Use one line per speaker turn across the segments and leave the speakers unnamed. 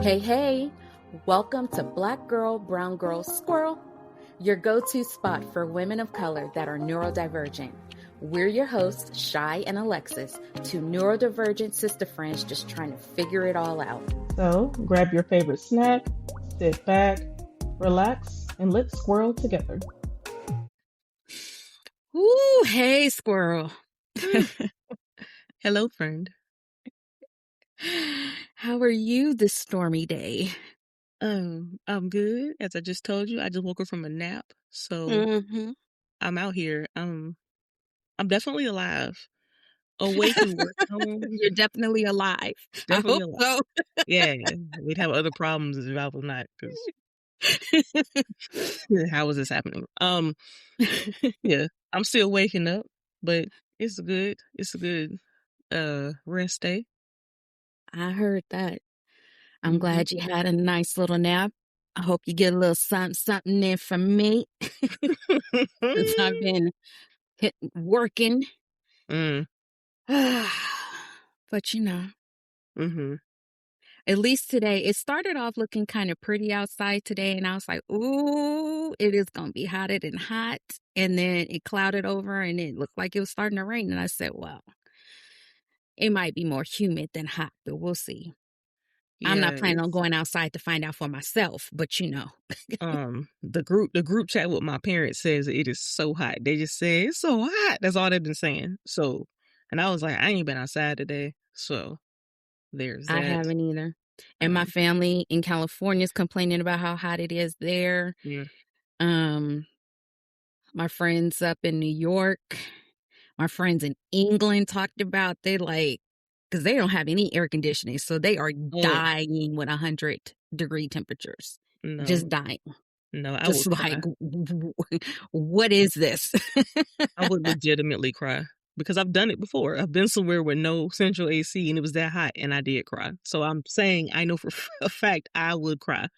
Hey, hey, welcome to Black Girl, Brown Girl, Squirrel, your go-to spot for women of color that are neurodivergent. We're your hosts, Shai and Alexis, two neurodivergent sister friends just trying to figure it all out.
So grab your favorite snack, sit back, relax, and let's squirrel together.
Ooh, hey, Squirrel.
Hello, friend.
How are you this stormy day?
I'm good. As I just told you, I just woke up from a nap, so I'm out here. I'm definitely alive, awake and working home.
You're definitely alive.
Definitely
I hope
alive.
so.
Yeah, we'd have other problems if I was not. Because how is this happening? Yeah, I'm still waking up, but it's good. It's a good rest day.
I heard that. I'm glad you had a nice little nap. I hope you get a little something in from me. Since I've been working. But at least today, it started off looking kind of pretty outside today. And I was like, ooh, it is going to be hotter than hot. And then it clouded over and it looked like it was starting to rain. And I said, well, it might be more humid than hot, but we'll see. Yeah, I'm not planning on going outside to find out for myself, but
the group chat with my parents says it is so hot. They just say it's so hot. That's all they've been saying. So, and I was like, I ain't been outside today. So there's that.
I haven't either. And my family in California is complaining about how hot it is there.
Yeah.
My friends up in New York, my friends in England talked about because they don't have any air conditioning, so they are dying with 100-degree temperatures.
No.
Just dying.
No, I
just
would
like,
cry.
What is this?
I would legitimately cry because I've done it before. I've been somewhere with no central AC and it was that hot and I did cry. So I'm saying I know for a fact I would cry.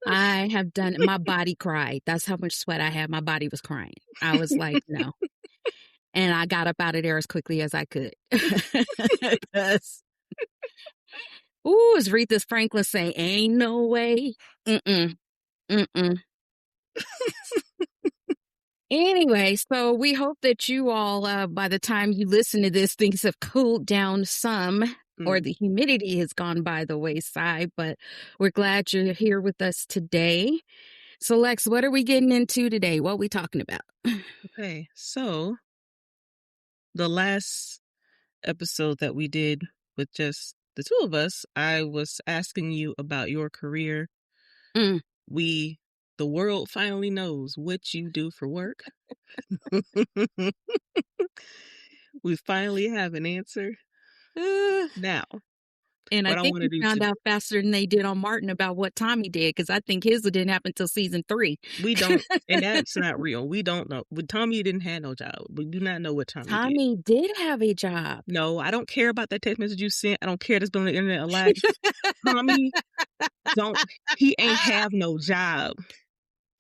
I have done it. My body cried. That's how much sweat I had. My body was crying. I was like, no. And I got up out of there as quickly as I could. As Aretha Franklin saying, ain't no way. Anyway, so we hope that you all, by the time you listen to this, things have cooled down some, or the humidity has gone by the wayside, but we're glad you're here with us today. So, Lex, what are we getting into today? What are we talking about?
Okay, so the last episode that we did with just the two of us, I was asking you about your career. The world finally knows what you do for work. We finally have an answer now.
And I think we found out faster than they did on Martin about what Tommy did, because I think his didn't happen until season 3.
We don't, and that's not real. We don't know. But Tommy didn't have no job. We do not know what Tommy did.
Tommy did have a job.
No, I don't care about that text message you sent. I don't care that's been on the internet a lot. Tommy, he ain't have no job.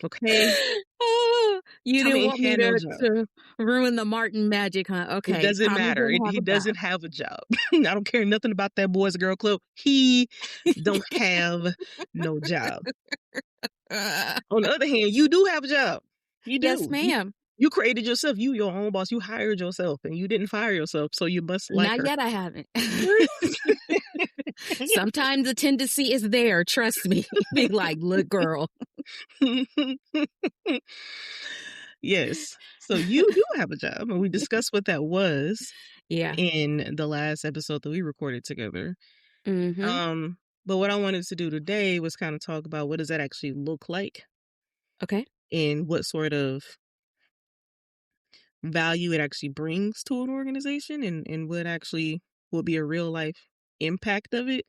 Okay?
You Tommy didn't want me to ruin the Martin magic, huh? Okay.
It doesn't matter. He doesn't have a job. I don't care nothing about that Boys Girl Club. He don't have no job. On the other hand, you do have a job. You do.
Yes, ma'am.
You created yourself. You your own boss. You hired yourself, and you didn't fire yourself, so you must like
Not
her.
yet, I haven't. Sometimes the tendency is there. Trust me. Be like, look, girl.
Yes. So you do have a job, and we discussed what that was.
Yeah.
In the last episode that we recorded together. But what I wanted to do today was kind of talk about what does that actually look like.
Okay.
And what sort of value it actually brings to an organization and what actually will be a real life impact of it.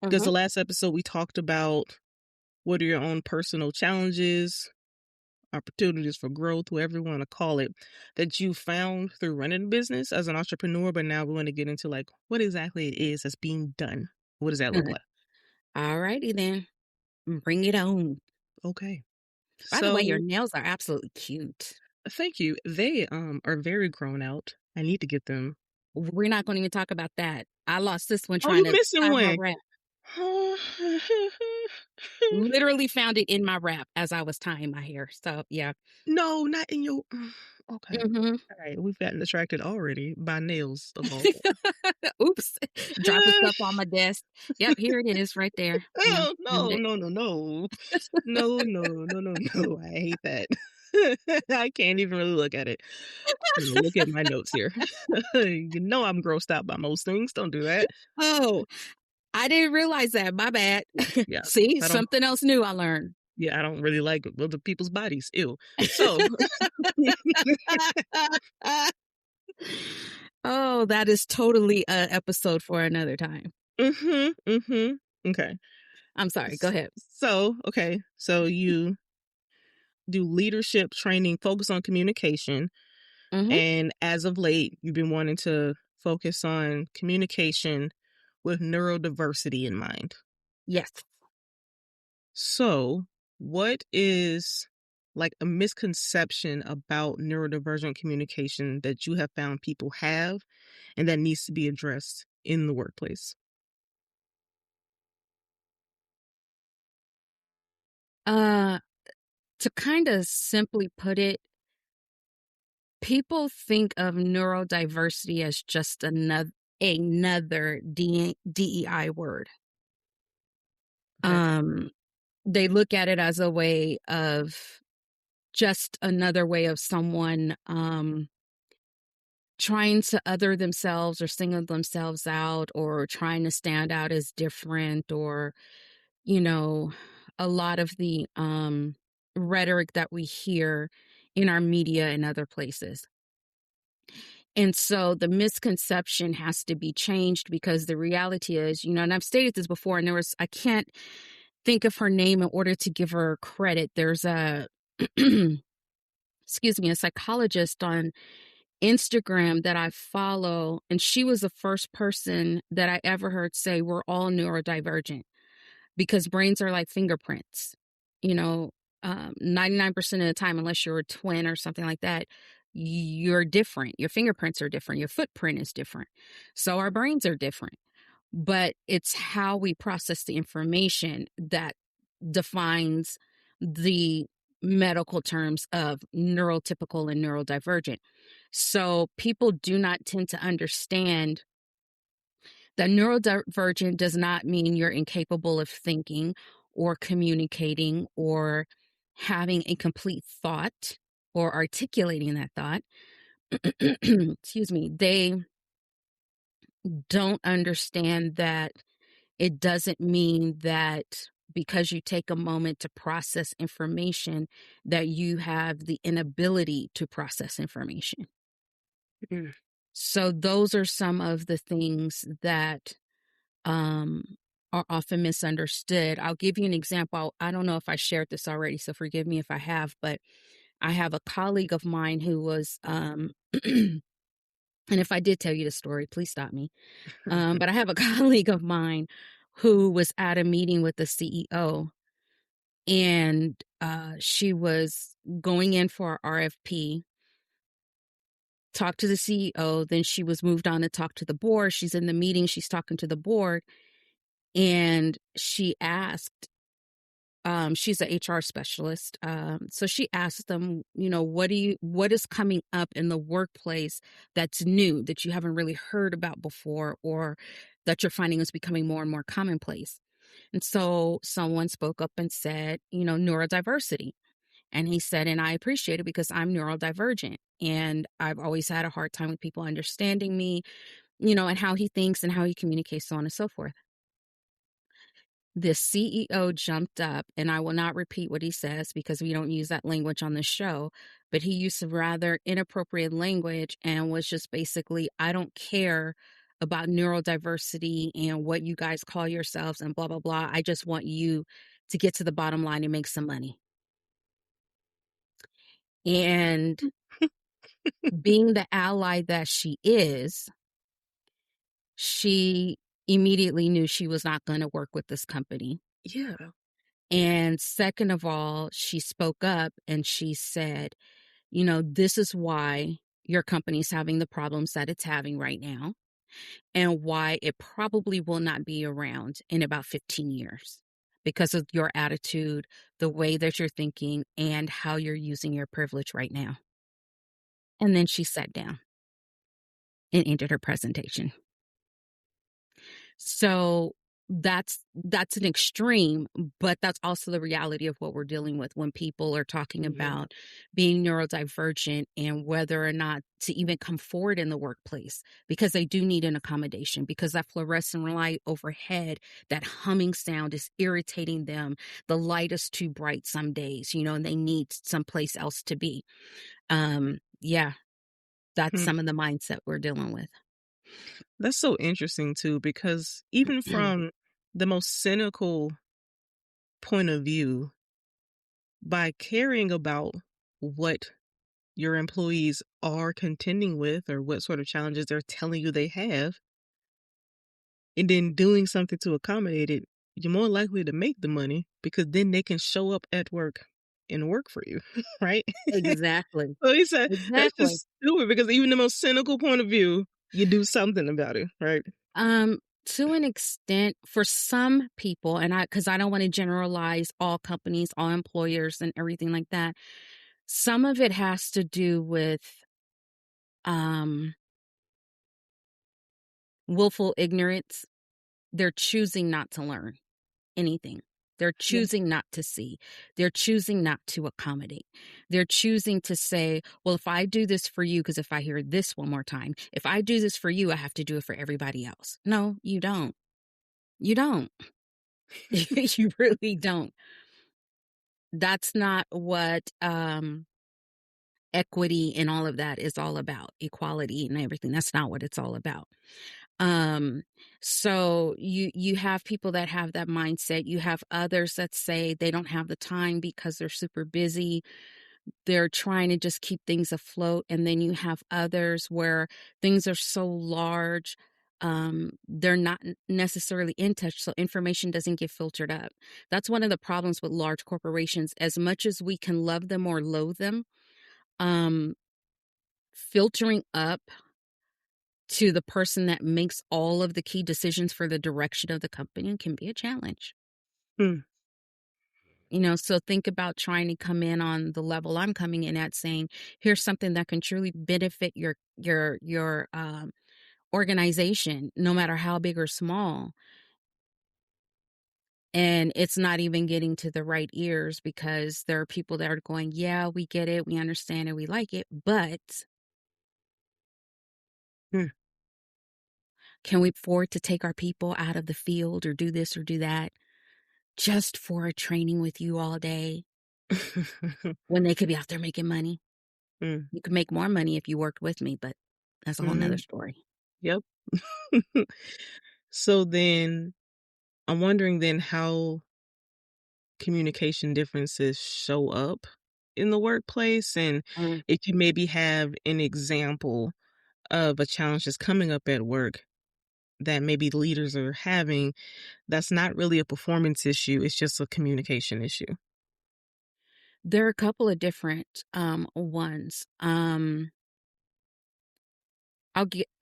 Because the last episode we talked about what are your own personal challenges, opportunities for growth, whatever you want to call it, that you found through running a business as an entrepreneur. But now we want to get into like what exactly it is that's being done. What does that look like?
All righty then. Bring it on.
Okay.
By the way, your nails are absolutely cute.
Thank you. They are very grown out. I need to get them.
We're not going to even talk about that. I lost this one
trying to tie my wrap.
Literally found it in my wrap as I was tying my hair. So, yeah.
No, not in your. Okay.
Mhm.
All right. We've gotten distracted already by nails of all
Oops. Dropping
things.
stuff on my desk. Yep, here it is right there. Yeah,
Oh,
found
no,
it.
no, no, no. No, no, no, no, no. I hate that. I can't even really look at it. I'm gonna look at my notes here. You know I'm grossed out by most things. Don't do that.
Oh, I didn't realize that. My bad.
Yeah.
See,
I don't
something else new I learned.
yeah, I don't really like other people's bodies. Ew. So
Oh, that is totally a episode for another time.
mhm, mhm. Okay.
I'm sorry. Go ahead.
Okay. So you do leadership training, focus on communication.
Mhm.
And as of late, you've been wanting to focus on communication with neurodiversity in mind.
Yes.
So, what is like a misconception about neurodivergent communication that you have found people have and that needs to be addressed in the workplace?
Uh, to kind of simply put it, people think of neurodiversity as just another DEI word.
Okay.
Um, they look at it as a way of just another way of someone trying to other themselves or single themselves out or trying to stand out as different or, you know, a lot of the rhetoric that we hear in our media and other places. And so the misconception has to be changed because the reality is, and I've stated this before, and I can't think of her name in order to give her credit. There's a, excuse me, a psychologist on Instagram that I follow, and she was the first person that I ever heard say we're all neurodivergent because brains are like fingerprints. You know, 99% of the time, unless you're a twin or something like that, you're different. Your fingerprints are different. Your footprint is different. So our brains are different. But it's how we process the information that defines the medical terms of neurotypical and neurodivergent. So people do not tend to understand that neurodivergent does not mean you're incapable of thinking or communicating or having a complete thought or articulating that thought. Excuse me. They don't understand that it doesn't mean that because you take a moment to process information that you have the inability to process information.
Mm.
So those are some of the things that um, are often misunderstood. I'll give you an example. I don't know if I shared this already, so forgive me if I have, but I have a colleague of mine who was, and if I did tell you the story, please stop me. But I have a colleague of mine who was at a meeting with the CEO, and she was going in for our RFP, talked to the CEO, then she was moved on to talk to the board. She's in the meeting, she's talking to the board, and she asked, she's an HR specialist. So she asked them, what is coming up in the workplace that's new that you haven't really heard about before or that you're finding is becoming more and more commonplace? And so someone spoke up and said, neurodiversity. And he said, and I appreciate it because I'm neurodivergent. And I've always had a hard time with people understanding me, and how he thinks and how he communicates, so on and so forth. The CEO jumped up, and I will not repeat what he says because we don't use that language on the show, but he used some rather inappropriate language and was just basically, I don't care about neurodiversity and what you guys call yourselves and blah, blah, blah. I just want you to get to the bottom line and make some money. And being the ally that she is, she immediately knew she was not going to work with this company.
Yeah.
And second of all, she spoke up and she said, this is why your company's having the problems that it's having right now. and why it probably will not be around in about 15 years because of your attitude, the way that you're thinking, and how you're using your privilege right now. And then she sat down and ended her presentation. So that's an extreme, but that's also the reality of what we're dealing with when people are talking
Yeah.
about being neurodivergent and whether or not to even come forward in the workplace, because they do need an accommodation, because that fluorescent light overhead, that humming sound is irritating them. The light is too bright some days, and they need someplace else to be. Yeah, that's
Hmm.
some of the mindset we're dealing with.
That's so interesting too, because even from the most cynical point of view, by caring about what your employees are contending with or what sort of challenges they're telling you they have, and then doing something to accommodate it, you're more likely to make the money because then they can show up at work and work for you, right?
Exactly.
So he said that's
Exactly.
just stupid because even the most cynical point of view, you do something about it, right?
To an extent, for some people, and because I don't want to generalize all companies, all employers, and everything like that. Some of it has to do with um, willful ignorance. They're choosing not to learn anything. They're
Yeah.
choosing not to see. They're choosing not to accommodate. They're choosing to say, well, if I do this for you, because if I hear this one more time, if I do this for you, I have to do it for everybody else. No, you don't. You don't. You really don't. That's not what equity and all of that is all about. Equality and everything. That's not what it's all about. Um, so you have people that have that mindset. You have others that say they don't have the time because they're super busy. They're trying to just keep things afloat. And then you have others where things are so large, they're not necessarily in touch, so information doesn't get filtered up. That's one of the problems with large corporations. As much as we can love them or loathe them, um, filtering up to the person that makes all of the key decisions for the direction of the company can be a challenge.
Hmm.
So think about trying to come in on the level I'm coming in at, saying, here's something that can truly benefit your organization, no matter how big or small. And it's not even getting to the right ears because there are people that are going, yeah, we get it, we understand it, we like it, but
Hmm.
can we afford to take our people out of the field or do this or do that just for a training with you all day when they could be out there making money?
Hmm.
You could make more money if you worked with me, but that's a whole nother
Mhm.
story.
Yep. So then I'm wondering then how communication differences show up in the workplace, and
Mm.
if you maybe have an example of a challenge that's coming up at work that maybe leaders are having that's not really a performance issue, it's just a communication issue.
There are a couple of different ones.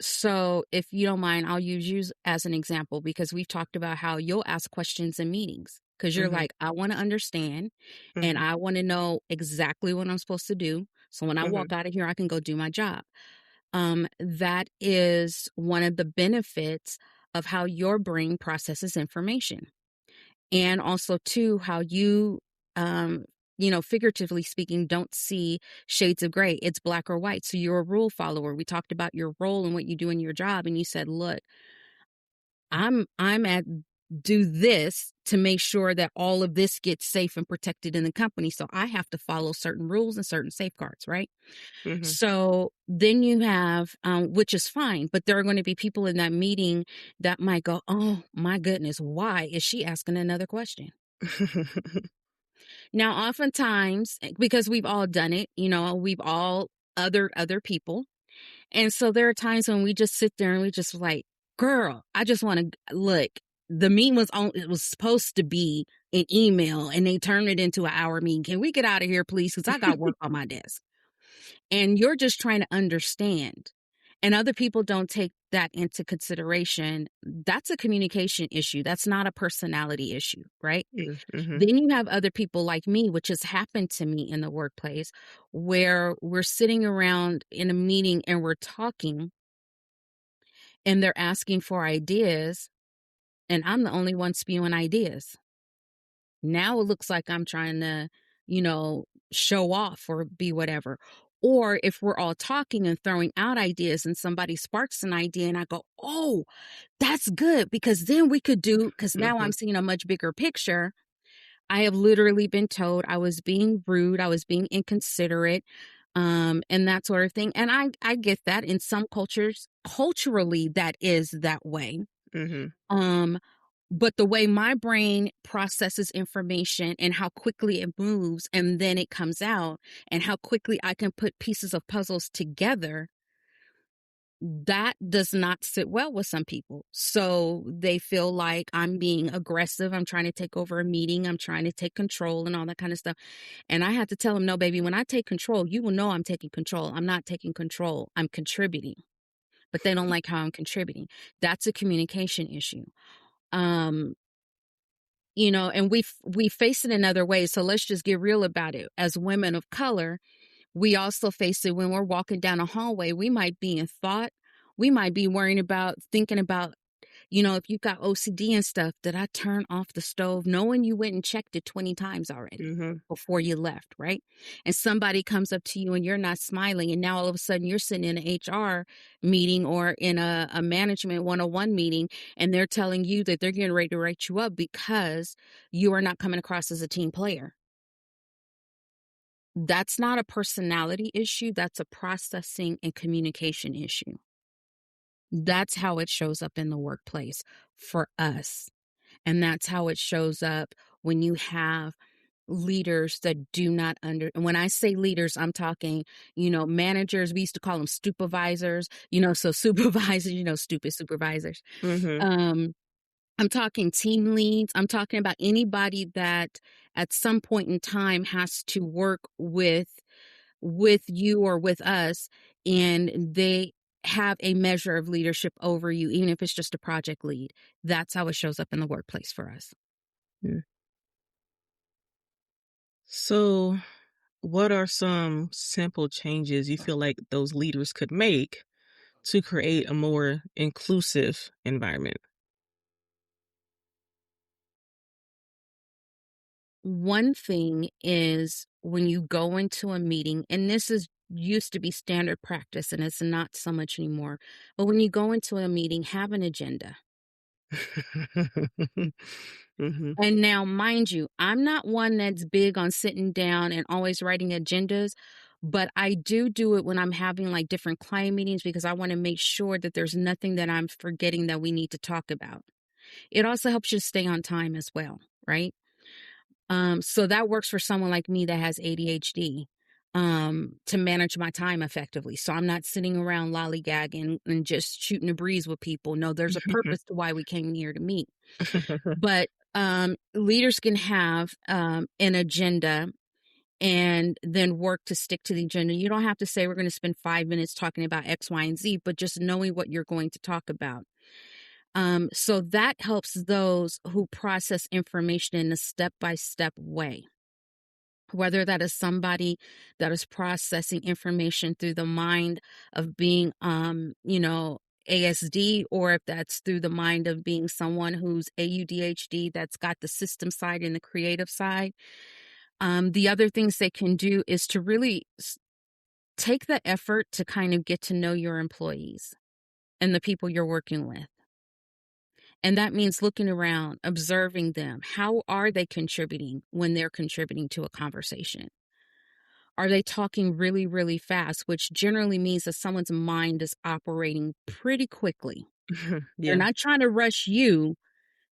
So if you don't mind, I'll use you as an example because we've talked about how you'll ask questions in meetings because you're
Mhm.
like, I want to understand and
Mhm.
I want to know exactly what I'm supposed to do. So when I walk
Mhm.
out of here, I can go do my job. That is one of the benefits of how your brain processes information. And also, too, how um, figuratively speaking, don't see shades of gray. It's black or white. So you're a rule follower. We talked about your role and what you do in your job. And you said, look, I'm at do this to make sure that all of this gets safe and protected in the company. So I have to follow certain rules and certain safeguards, right?
Mhm.
So then you have, which is fine, but there are going to be people in that meeting that might go, oh my goodness, why is she asking another question? Now, oftentimes, because we've all done it, we've all othered other people. And so there are times when we just sit there and we just like, girl, I just want to look. The meeting it was supposed to be an email and they turned it into an hour meeting. Can we get out of here, please? Because I got work on my desk. And you're just trying to understand. and other people don't take that into consideration, that's a communication issue. That's not a personality issue, right?
Mm-hmm.
Then you have other people like me, which has happened to me in the workplace, where we're sitting around in a meeting and we're talking and they're asking for ideas, and I'm the only one spewing ideas. Now it looks like I'm trying to, show off or be whatever. Or if we're all talking and throwing out ideas and somebody sparks an idea and I go, oh, that's good, because then we could do, because now
Mm-hmm.
I'm seeing a much bigger picture. I have literally been told I was being rude, I was being inconsiderate, and that sort of thing. And I get that in some cultures, culturally, that is that way.
Mm-hmm.
Um, but the way my brain processes information and how quickly it moves and then it comes out and how quickly I can put pieces of puzzles together, that does not sit well with some people. So they feel like I'm being aggressive. I'm trying to take over a meeting. I'm trying to take control and all that kind of stuff. And I have to tell them, no, baby, when I take control, you will know I'm taking control. I'm not taking control. I'm contributing. But they don't like how I'm contributing. That's a communication issue. Um, and we face it in other ways. So let's just get real about it. As women of color, we also face it when we're walking down a hallway. We might be in thought. We might be thinking about, if you've got OCD and stuff, did I turn off the stove? Knowing you went and checked it 20 times already
Mm-hmm.
before you left, right? And somebody comes up to you and you're not smiling. And now all of a sudden you're sitting in an HR meeting or in a management 101 meeting, and they're telling you that they're getting ready to write you up because you are not coming across as a team player. That's not a personality issue. That's a processing and communication issue. That's how it shows up in the workplace for us. And that's how it shows up when you have leaders that do not and when I say leaders, I'm talking, managers. We used to call them supervisors, so supervisors, stupid supervisors.
Mm-hmm.
I'm talking team leads. I'm talking about anybody that at some point in time has to work with you or with us, and they have a measure of leadership over you, even if it's just a project lead. That's how it shows up in the workplace for us.
Yeah. So, what are some simple changes you feel like those leaders could make to create a more inclusive environment?
One thing is when you go into a meeting, and this is used to be standard practice and it's not so much anymore, but when you go into a meeting, have an agenda.
Mm-hmm.
And now, mind you, I'm not one that's big on sitting down and always writing agendas, but I do it when I'm having like different client meetings because I want to make sure that there's nothing that I'm forgetting that we need to talk about. It also helps you stay on time as well, right? So that works for someone like me that has ADHD, to manage my time effectively. So I'm not sitting around lollygagging and just shooting a breeze with people. No, there's a purpose to why we came here to meet. But leaders can have an agenda and then work to stick to the agenda. You don't have to say we're going to spend 5 minutes talking about X, Y, and Z, but just knowing what you're going to talk about. So that helps those who process information in a step-by-step way. Whether that is somebody that is processing information through the mind of being, ASD, or if that's through the mind of being someone who's AUDHD, that's got the system side and the creative side. The other things they can do is to really take the effort to kind of get to know your employees and the people you're working with. And that means looking around, observing them. How are they contributing when they're contributing to a conversation? Are they talking really, really fast, which generally means that someone's mind is operating pretty quickly. They're
Yeah.
not trying to rush you.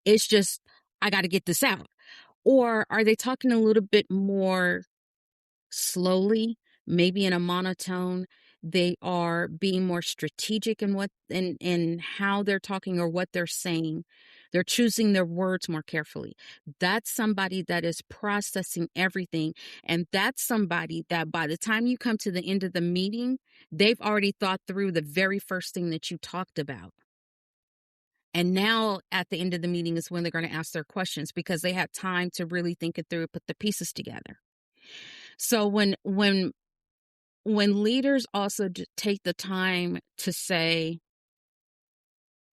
It's just, I got to get this out. Or are they talking a little bit more slowly, maybe in a monotone? They are being more strategic in in how they're talking or what they're saying, They're choosing their words more carefully. That's somebody that is processing everything. And that's somebody that by the time you come to the end of the meeting, they've already thought through the very first thing that you talked about. And now at the end of the meeting is when they're going to ask their questions because they had time to really think it through, put the pieces together. So when leaders also take the time to say,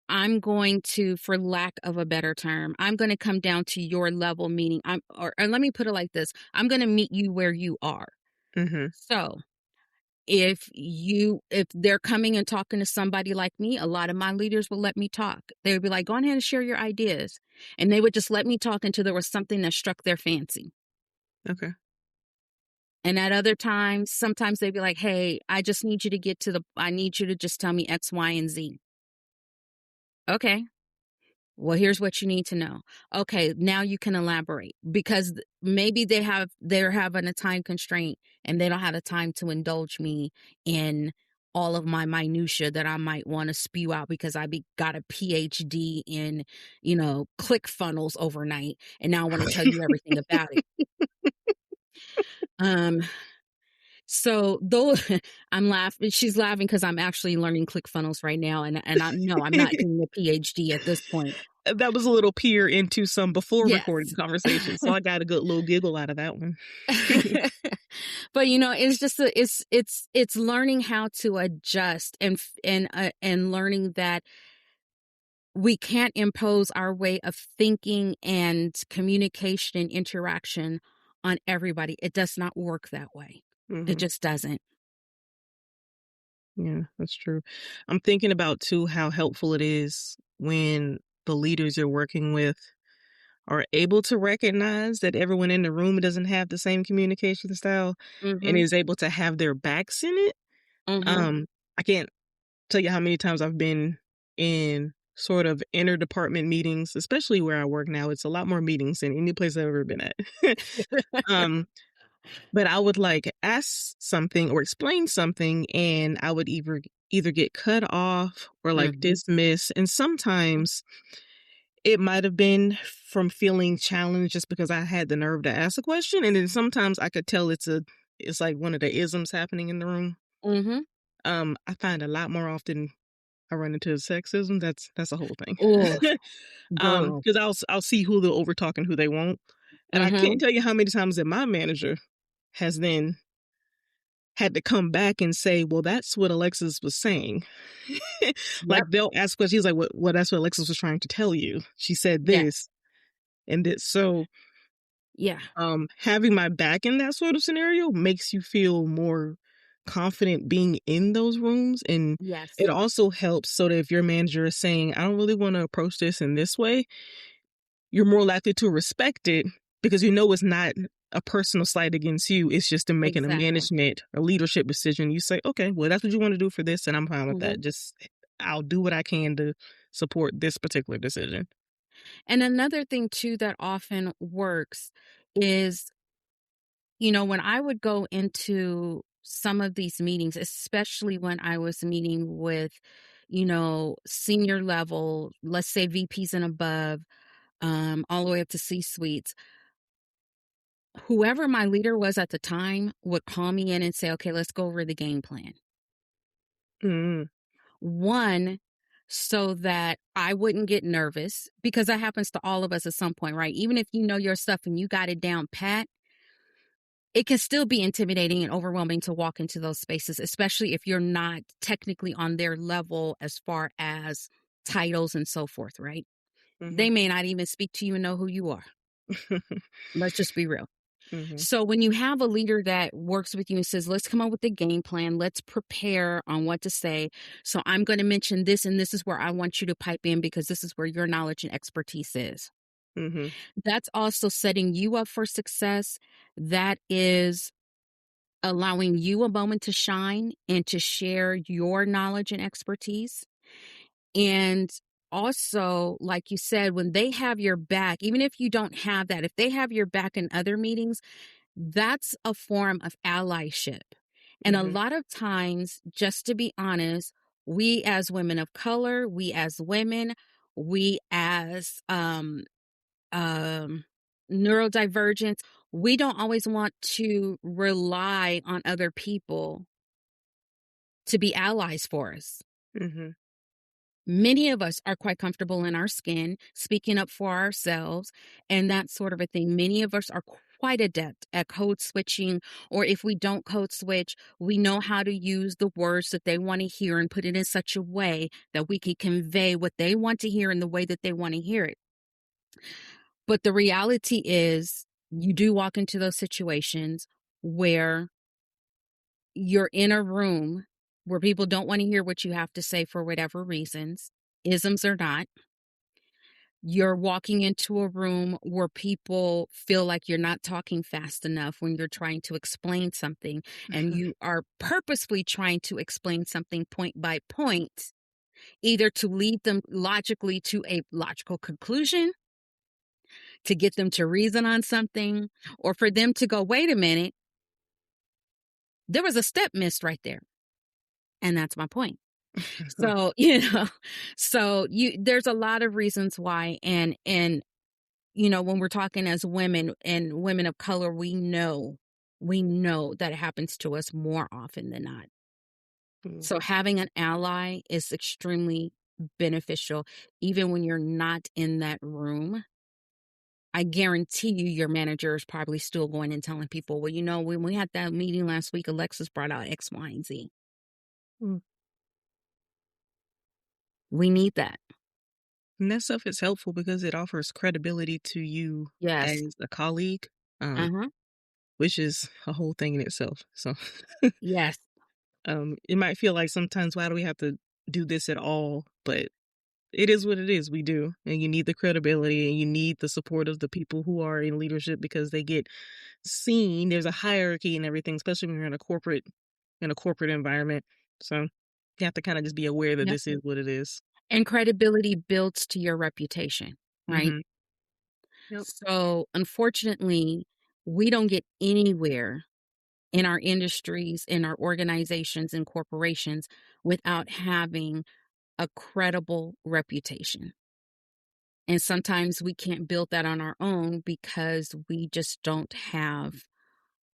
I'm going to, for lack of a better term, I'm going to come down to your level, meaning or let me put it like this. I'm going to meet you where you are.
Mm-hmm.
So if they're coming and talking to somebody like me, a lot of my leaders will let me talk. They would be like, go ahead and share your ideas. And they would just let me talk until there was something that struck their fancy.
Okay.
And at other times, sometimes they'd be like, hey, I just need you to I need you to just tell me X, Y, and Z. Okay. Well, here's what you need to know. Okay, now you can elaborate because maybe they're having a time constraint and they don't have the time to indulge me in all of my minutia that I might want to spew out because got a PhD in, click funnels overnight, and now I want to tell you everything about it. So though I'm laughing, she's laughing because I'm actually learning ClickFunnels right now, and I'm not doing a PhD at this point.
That was a little peer into some before recording
Yes.
conversations, so I got a good little giggle out of that one.
But it's just it's learning how to adjust and learning that we can't impose our way of thinking and communication and interaction on everybody. It does not work that way.
Mm-hmm.
It just doesn't.
Yeah, that's true. I'm thinking about too how helpful it is when the leaders you're working with are able to recognize that everyone in the room doesn't have the same communication style and
Mm-hmm.
is able to have their backs in it.
Mm-hmm.
I can't tell you how many times I've been in sort of interdepartment meetings, especially where I work now. It's a lot more meetings than any place I've ever been at. But I would ask something or explain something, and I would either get cut off or
Mm-hmm.
dismissed. And sometimes it might have been from feeling challenged just because I had the nerve to ask a question. And then sometimes I could tell it's like one of the isms happening in the room.
Mm-hmm.
I find a lot more often I run into sexism. That's a whole thing.
Oh, girl.
Because I'll see who they'll overtalk and who they won't. And I
Mm-hmm.
can't tell you how many times that my manager has then had to come back and say, well, that's what Alexis was saying.
Yep.
They'll ask questions. He's like, well, that's what Alexis was trying to tell you. She said this
Yes.
and this. So
Yeah.
having my back in that sort of scenario makes you feel more confident being in those rooms. And
Yes.
it also helps so that if your manager is saying, I don't really want to approach this in this way, you're more likely to respect it because it's not a personal slight against you. It's just in making a
Exactly.
management or leadership decision. You say, okay, well, that's what you want to do for this, and I'm fine with
Mm-hmm.
that. Just I'll do what I can to support this particular decision.
And another thing too that often works is, when I would go into some of these meetings, especially when I was meeting with, senior level, let's say VPs and above, all the way up to C-suites, whoever my leader was at the time would call me in and say, okay, let's go over the game plan.
Mm-hmm.
One, so that I wouldn't get nervous, because that happens to all of us at some point, right? Even if you know your stuff and you got it down pat, it can still be intimidating and overwhelming to walk into those spaces, especially if you're not technically on their level as far as titles and so forth, right?
Mm-hmm.
They may not even speak to you and know who you are. Let's just be real.
Mm-hmm.
So when you have a leader that works with you and says, let's come up with a game plan, let's prepare on what to say. So I'm going to mention this, and this is where I want you to pipe in because this is where your knowledge and expertise is.
Mm-hmm.
That's also setting you up for success. That is allowing you a moment to shine and to share your knowledge and expertise. And also, like you said, when they have your back, even if you don't have that, if they have your back in other meetings, that's a form of allyship. And a
Mm-hmm.
lot of times, just to be honest, we as women of color, we as women, we as neurodivergents, we don't always want to rely on other people to be allies for us.
Mm-hmm.
Many of us are quite comfortable in our skin, speaking up for ourselves, and that sort of a thing. Many of us are quite adept at code switching, or if we don't code switch, we know how to use the words that they want to hear and put it in such a way that we can convey what they want to hear in the way that they want to hear it. But the reality is, you do walk into those situations where you're in a room where people don't want to hear what you have to say for whatever reasons, isms or not. You're walking into a room where people feel like you're not talking fast enough when you're trying to explain something, and you are purposefully trying to explain something point by point, either to lead them logically to a logical conclusion, to get them to reason on something, or for them to go, wait a minute, there was a step missed right there. And that's my point. So, there's a lot of reasons why. And, when we're talking as women and women of color, we know that it happens to us more often than not.
Mm.
So having an ally is extremely beneficial, even when you're not in that room. I guarantee you your manager is probably still going and telling people, well, when we had that meeting last week, Alexis brought out X, Y, and Z.
Mm.
We need that.
And that stuff is helpful because it offers credibility to you
Yes.
as a colleague,
Uh-huh.
which is a whole thing in itself. So,
Yes.
it might feel like sometimes, why do we have to do this at all? But it is what it is. We do. And you need the credibility and you need the support of the people who are in leadership because they get seen. There's a hierarchy and everything, especially when you're in a corporate environment. So you have to kind of just be aware that
Yep.
this is what it is.
And credibility builds to your reputation, right?
Mm-hmm. Yep.
So unfortunately, we don't get anywhere in our industries, in our organizations and corporations without having a credible reputation. And sometimes we can't build that on our own because we just don't have,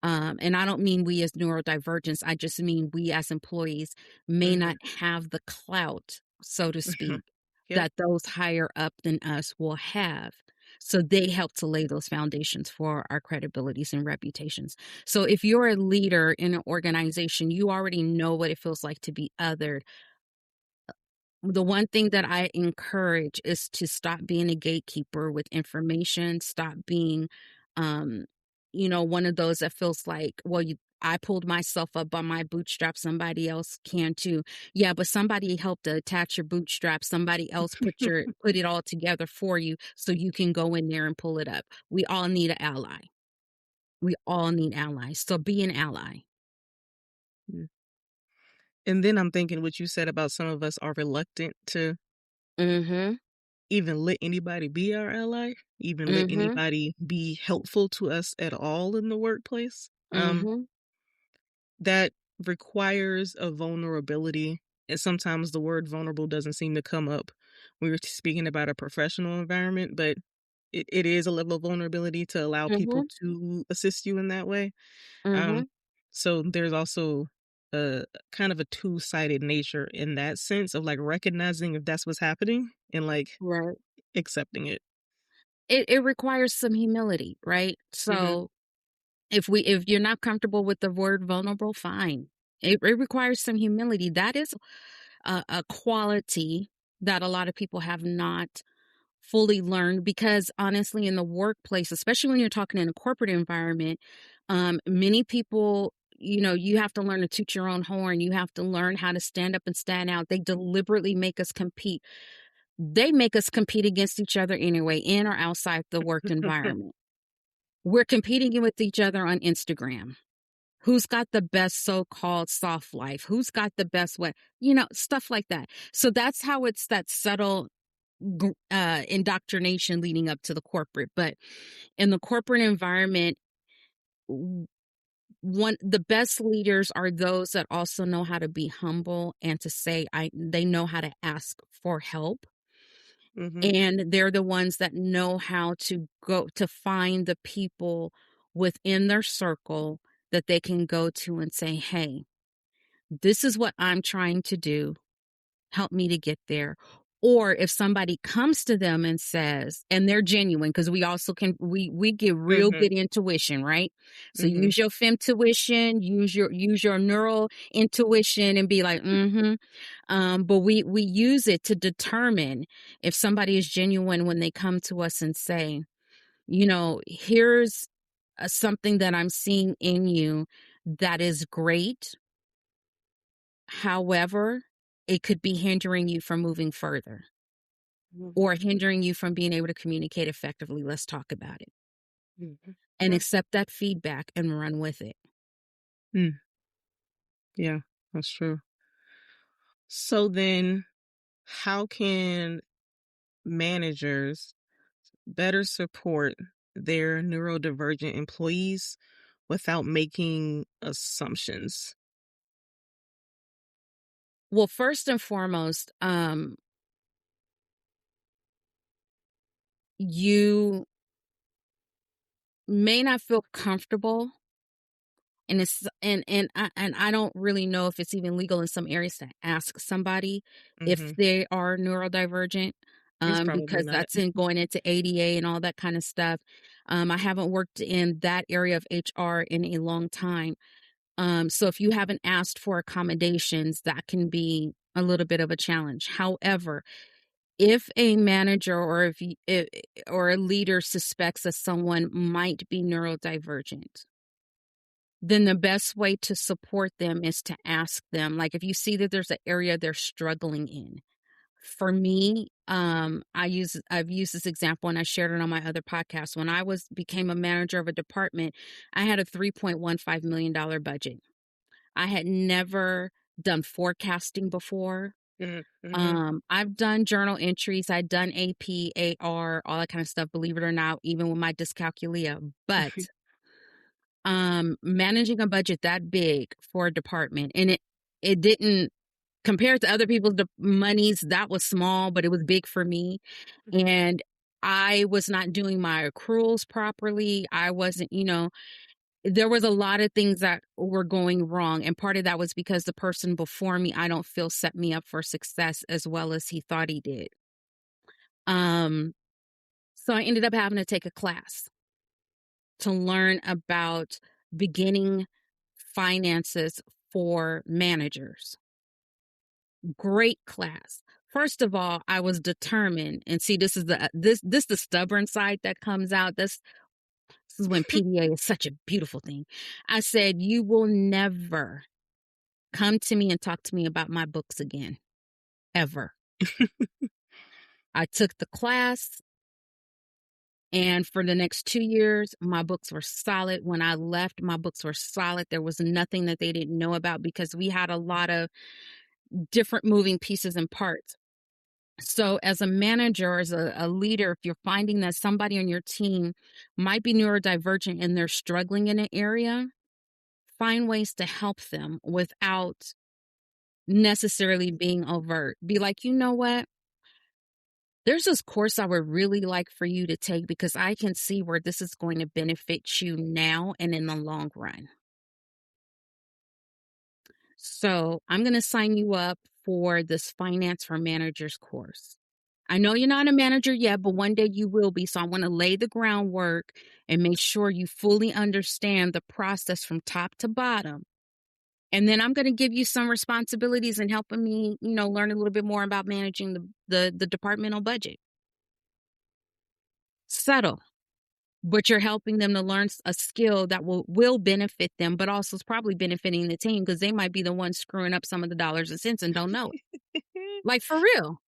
and I don't mean we as neurodivergents, I just mean we as employees may
Mm-hmm.
not have the clout, so to speak,
Yep.
that those higher up than us will have. So they help to lay those foundations for our credibilities and reputations. So if you're a leader in an organization, you already know what it feels like to be othered. The one thing that I encourage is to stop being a gatekeeper with information, stop being, um, one of those that feels like, well, I pulled myself up by my bootstraps, somebody else can too. Yeah, but somebody helped to attach your bootstraps. Somebody else put it all together for you so you can go in there and pull it up. We all need an ally. We all need allies. So be an ally.
Mm. And then I'm thinking what you said about some of us are reluctant to
Mm-hmm.
even let anybody be our ally, even let
Mm-hmm.
anybody be helpful to us at all in the workplace.
Mm-hmm.
That requires a vulnerability. And sometimes the word vulnerable doesn't seem to come up when you're speaking about a professional environment, but it is a level of vulnerability to allow people
Mm-hmm.
to assist you in that way.
Mm-hmm.
Um, so there's also a kind of a two-sided nature in that sense of like recognizing if that's what's happening and like
Right.
accepting it.
It requires some humility, right?
Mm-hmm.
So if you're not comfortable with the word vulnerable, fine. It requires some humility. That is a quality that a lot of people have not fully learned because honestly, in the workplace, especially when you're talking in a corporate environment, many people, you have to learn to toot your own horn. You have to learn how to stand up and stand out. They deliberately make us compete. They make us compete against each other anyway, in or outside the work environment. We're competing with each other on Instagram. Who's got the best so-called soft life? Who's got the best what? Stuff like that. So that's how it's that subtle indoctrination leading up to the corporate. But in the corporate environment, the best leaders are those that also know how to be humble and to say they know how to ask for help And they're the ones that know how to go to find the people within their circle that they can go to and say, hey, this is what I'm trying to do. Help me to get there. Or if somebody comes to them and says, and they're genuine, because we also can, we get real good intuition, right? So use your femtuition, use your neural intuition and be like, but we use it to determine if somebody is genuine when they come to us and say, here's something that I'm seeing in you that is great. However, it could be hindering you from moving further or hindering you from being able to communicate effectively. Let's talk about it and accept that feedback and run with it.
Yeah, that's true. So then how can managers better support their neurodivergent employees without making assumptions?
Well, first and foremost, you may not feel comfortable, and I don't really know if it's even legal in some areas to ask somebody if they are neurodivergent,
It's probably
because
not.
that's in going into ADA and all that kind of stuff. I haven't worked in that area of HR in a long time. So if you haven't asked for accommodations, that can be a little bit of a challenge. However, if a manager or a leader suspects that someone might be neurodivergent, then the best way to support them is to ask them. Like if you see that there's an area they're struggling in. For me, I've used this example and I shared it on my other podcast. When I became a manager of a department, I had a $3.15 million budget. I had never done forecasting before. I've done journal entries. I'd done AP, AR, all that kind of stuff, believe it or not, even with my Dyscalculia. But managing a budget that big for a department, and it didn't, compared to other people's monies, that was small, but it was big for me. And I was not doing my accruals properly. I wasn't, there was a lot of things that were going wrong. And part of that was because the person before me, I don't feel, set me up for success as well as he thought he did. So I ended up having to take a class to learn about beginning finances for managers. Great class. First of all, I was determined, and see, this is the stubborn side that comes out. This is when PDA is such a beautiful thing. I said, you will never come to me and talk to me about my books again, ever. I took the class, and for the next 2 years, my books were solid. When I left, my books were solid. There was nothing that they didn't know about because we had a lot of different moving pieces and parts. So as a manager, as a leader, if you're finding that somebody on your team might be neurodivergent and they're struggling in an area, find ways to help them without necessarily being overt. Be like, you know what? There's this course I would really like for you to take because I can see where this is going to benefit you now and in the long run. So I'm going to sign you up for this Finance for Managers course. I know you're not a manager yet, but one day you will be. So I want to lay the groundwork and make sure you fully understand the process from top to bottom. And then I'm going to give you some responsibilities and helping me, learn a little bit more about managing the departmental budget. Subtle, but you're helping them to learn a skill that will benefit them, but also is probably benefiting the team because they might be the ones screwing up some of the dollars and cents and don't know it. Like for real.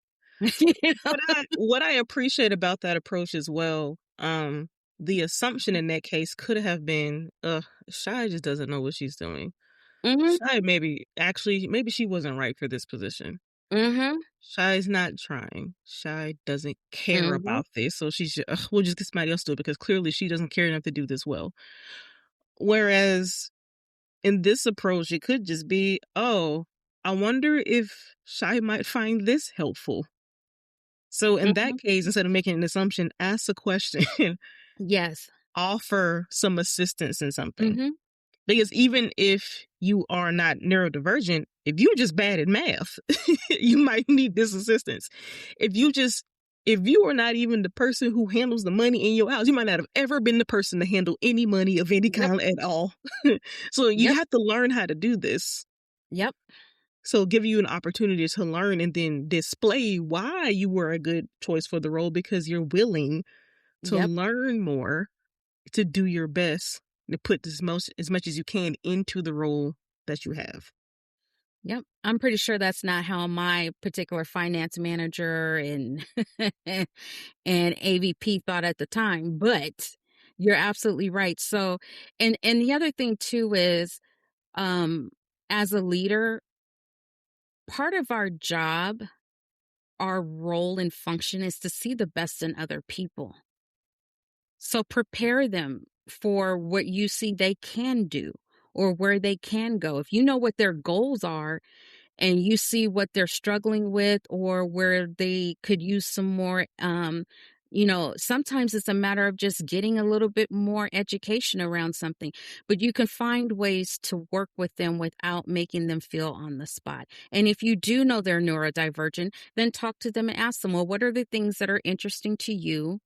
What I appreciate about that approach as well, the assumption in that case could have been, Shai just doesn't know what she's doing. Shai maybe she wasn't right for this position. Shai's not trying. Shai doesn't care about this, so she should, we'll just get somebody else to do it because clearly she doesn't care enough to do this well. Whereas in this approach, it could just be, I wonder if Shai might find this helpful. So in that
Mhm.
case, instead of making an assumption, ask a question,
Yes.
offer some assistance in something.
Mhm.
Because even if you are not neurodivergent, if you're just bad at math, you might need this assistance. If you are not even the person who handles the money in your house, you might not have ever been the person to handle any money of any
Yep.
kind at all. So you
Yep.
have to learn how to do this.
Yep.
So give you an opportunity to learn and then display why you were a good choice for the role because you're willing to
Yep.
learn more, to do your best, to put as much as you can into the role that you have.
Yep. I'm pretty sure that's not how my particular finance manager and and AVP thought at the time, but you're absolutely right. So, and the other thing too is, um, as a leader, part of our job, our role and function is to see the best in other people. So prepare them for what you see they can do or where they can go. If you know what their goals are, and you see what they're struggling with or where they could use some more sometimes it's a matter of just getting a little bit more education around something, but you can find ways to work with them without making them feel on the spot. And if you do know they're neurodivergent, then talk to them and ask them, well, what are the things that are interesting to you?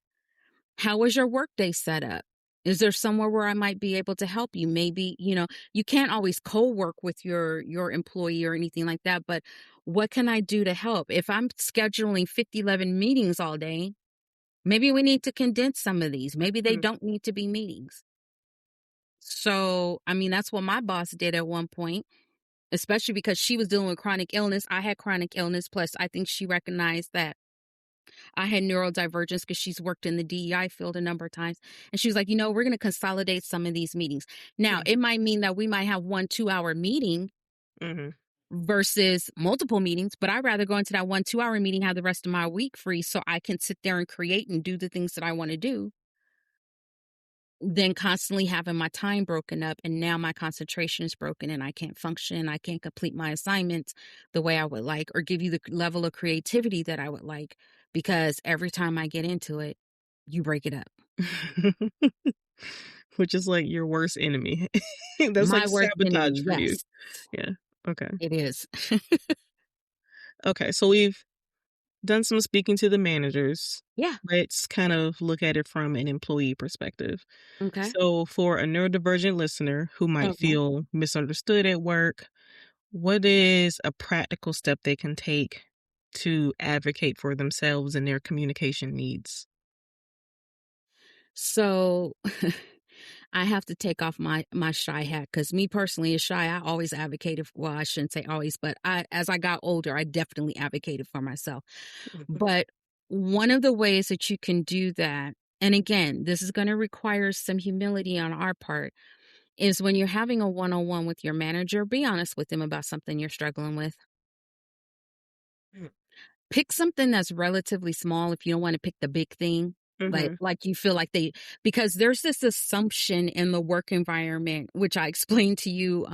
How is your workday set up? Is there somewhere where I might be able to help you? Maybe, you can't always co-work with your employee or anything like that, but what can I do to help? If I'm scheduling 50, 11 meetings all day, maybe we need to condense some of these. Maybe they
Mm.
don't need to be meetings. So, I mean, that's what my boss did at one point, especially because she was dealing with chronic illness. I had chronic illness. Plus, I think she recognized that I had neurodivergence because she's worked in the DEI field a number of times. And she was like, we're going to consolidate some of these meetings. Now, it might mean that we might have 1 2-hour meeting
Mm-hmm.
versus multiple meetings, but I'd rather go into that 1 2-hour meeting, have the rest of my week free so I can sit there and create and do the things that I want to do than constantly having my time broken up. And now my concentration is broken and I can't function. I can't complete my assignments the way I would like or give you the level of creativity that I would like, because every time I get into it, you break it up.
Which is like your worst enemy. That's like
My worst
sabotage
enemy.
for you.
Yes,
Yeah. Okay.
it is.
Okay. So we've done some speaking to the managers.
Yeah.
Let's kind of look at it from an employee perspective.
Okay.
So, for a neurodivergent listener who might
Okay.
feel misunderstood at work, what is a practical step they can take to advocate for themselves and their communication needs?
So I have to take off my shy hat because me personally as shy, I always advocated. Well, I shouldn't say always, but as I got older, I definitely advocated for myself. But one of the ways that you can do that, and again, this is going to require some humility on our part, is when you're having a one-on-one with your manager, be honest with them about something you're struggling with. Pick something that's relatively small if you don't want to pick the big thing. Like
Mm-hmm.
like you feel like because there's this assumption in the work environment, which I explained to you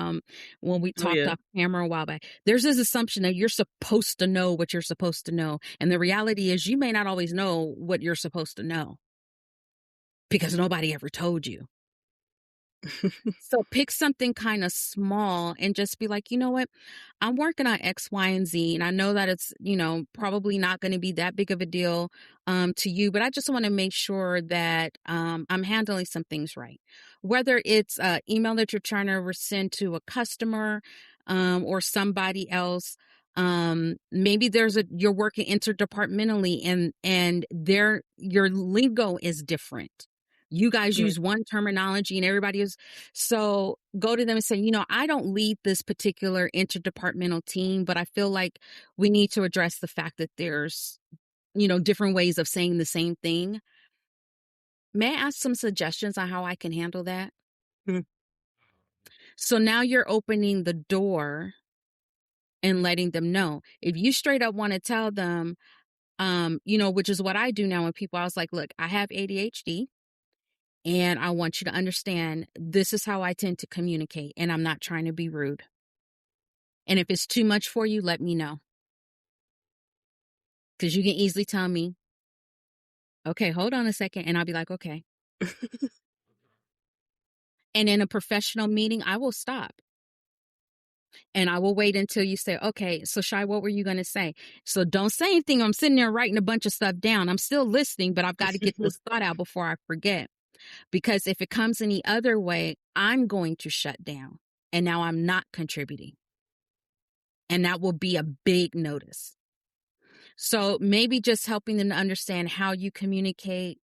when we
Oh,
talked
yeah.
off camera a while back. There's this assumption that you're supposed to know what you're supposed to know. And the reality is you may not always know what you're supposed to know because nobody ever told you. So pick something kind of small and just be like, you know what? I'm working on X, Y, and Z. And I know that it's, probably not going to be that big of a deal to you, but I just want to make sure that I'm handling some things right. Whether it's an email that you're trying to send to a customer or somebody else. Maybe you're working interdepartmentally and your lingo is different. You guys
Mm.
use one terminology and everybody is. So go to them and say, I don't lead this particular interdepartmental team, but I feel like we need to address the fact that there's, different ways of saying the same thing. May I ask some suggestions on how I can handle that?
Mm.
So now you're opening the door and letting them know. If you straight up want to tell them, which is what I do now with people, I was like, look, I have ADHD. And I want you to understand this is how I tend to communicate, and I'm not trying to be rude. And if it's too much for you, let me know. because you can easily tell me, okay, hold on a second. And I'll be like, okay. And in a professional meeting, I will stop. And I will wait until you say, okay, so Shai, what were you going to say? So don't say anything. I'm sitting there writing a bunch of stuff down. I'm still listening, but I've got to get this thought out before I forget. Because if it comes any other way, I'm going to shut down. And now I'm not contributing. And that will be a big notice. So maybe just helping them to understand how you communicate,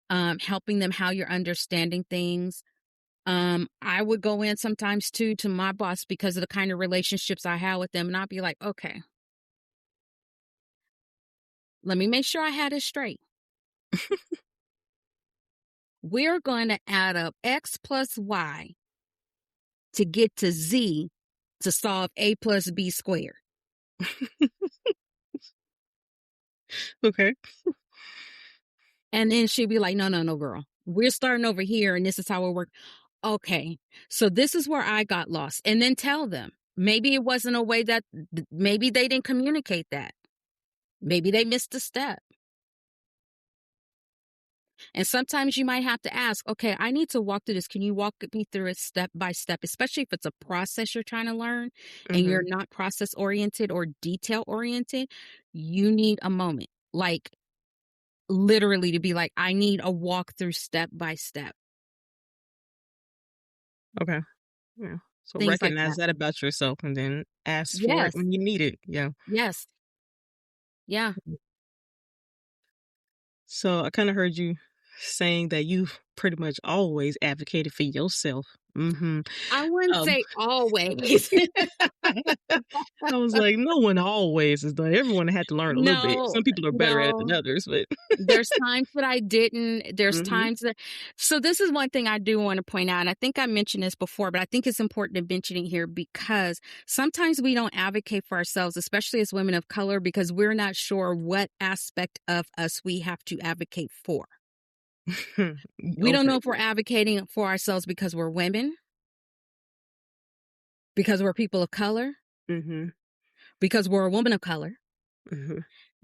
helping them how you're understanding things. I would go in sometimes too to my boss because of the kind of relationships I have with them. And I'll be like, okay, let me make sure I had it straight. We're going to add up X plus Y to get to Z to solve A plus B squared.
Okay.
And then she'd be like, no, girl. We're starting over here and this is how it works. Okay, so this is where I got lost. And then tell them. Maybe it wasn't a way that, maybe they didn't communicate that. Maybe they missed a step. And sometimes you might have to ask, okay, I need to walk through this. Can you walk me through it step by step, especially if it's a process you're trying to learn and you're not process oriented or detail oriented? You need a moment, like literally to be like, I need a walk through step by step.
Okay. Yeah. So
Things like
recognize that about yourself and then ask for it
Yes.
when you need it. Yeah.
Yes. Yeah.
So I kind of heard you saying that you've pretty much always advocated for yourself. Mm-hmm.
I wouldn't say always.
I was like, no one always is done. Everyone had to learn a little bit.
No,
Some people are better at it than
no.
others, but
There's times that I didn't. There's
mm-hmm.
times that. So this is one thing I do want to point out. And I think I mentioned this before, but I think it's important to mention it here because sometimes we don't advocate for ourselves, especially as women of color, because we're not sure what aspect of us we have to advocate for. We don't know if we're advocating for ourselves because we're women, because we're people of color, because we're a woman of color,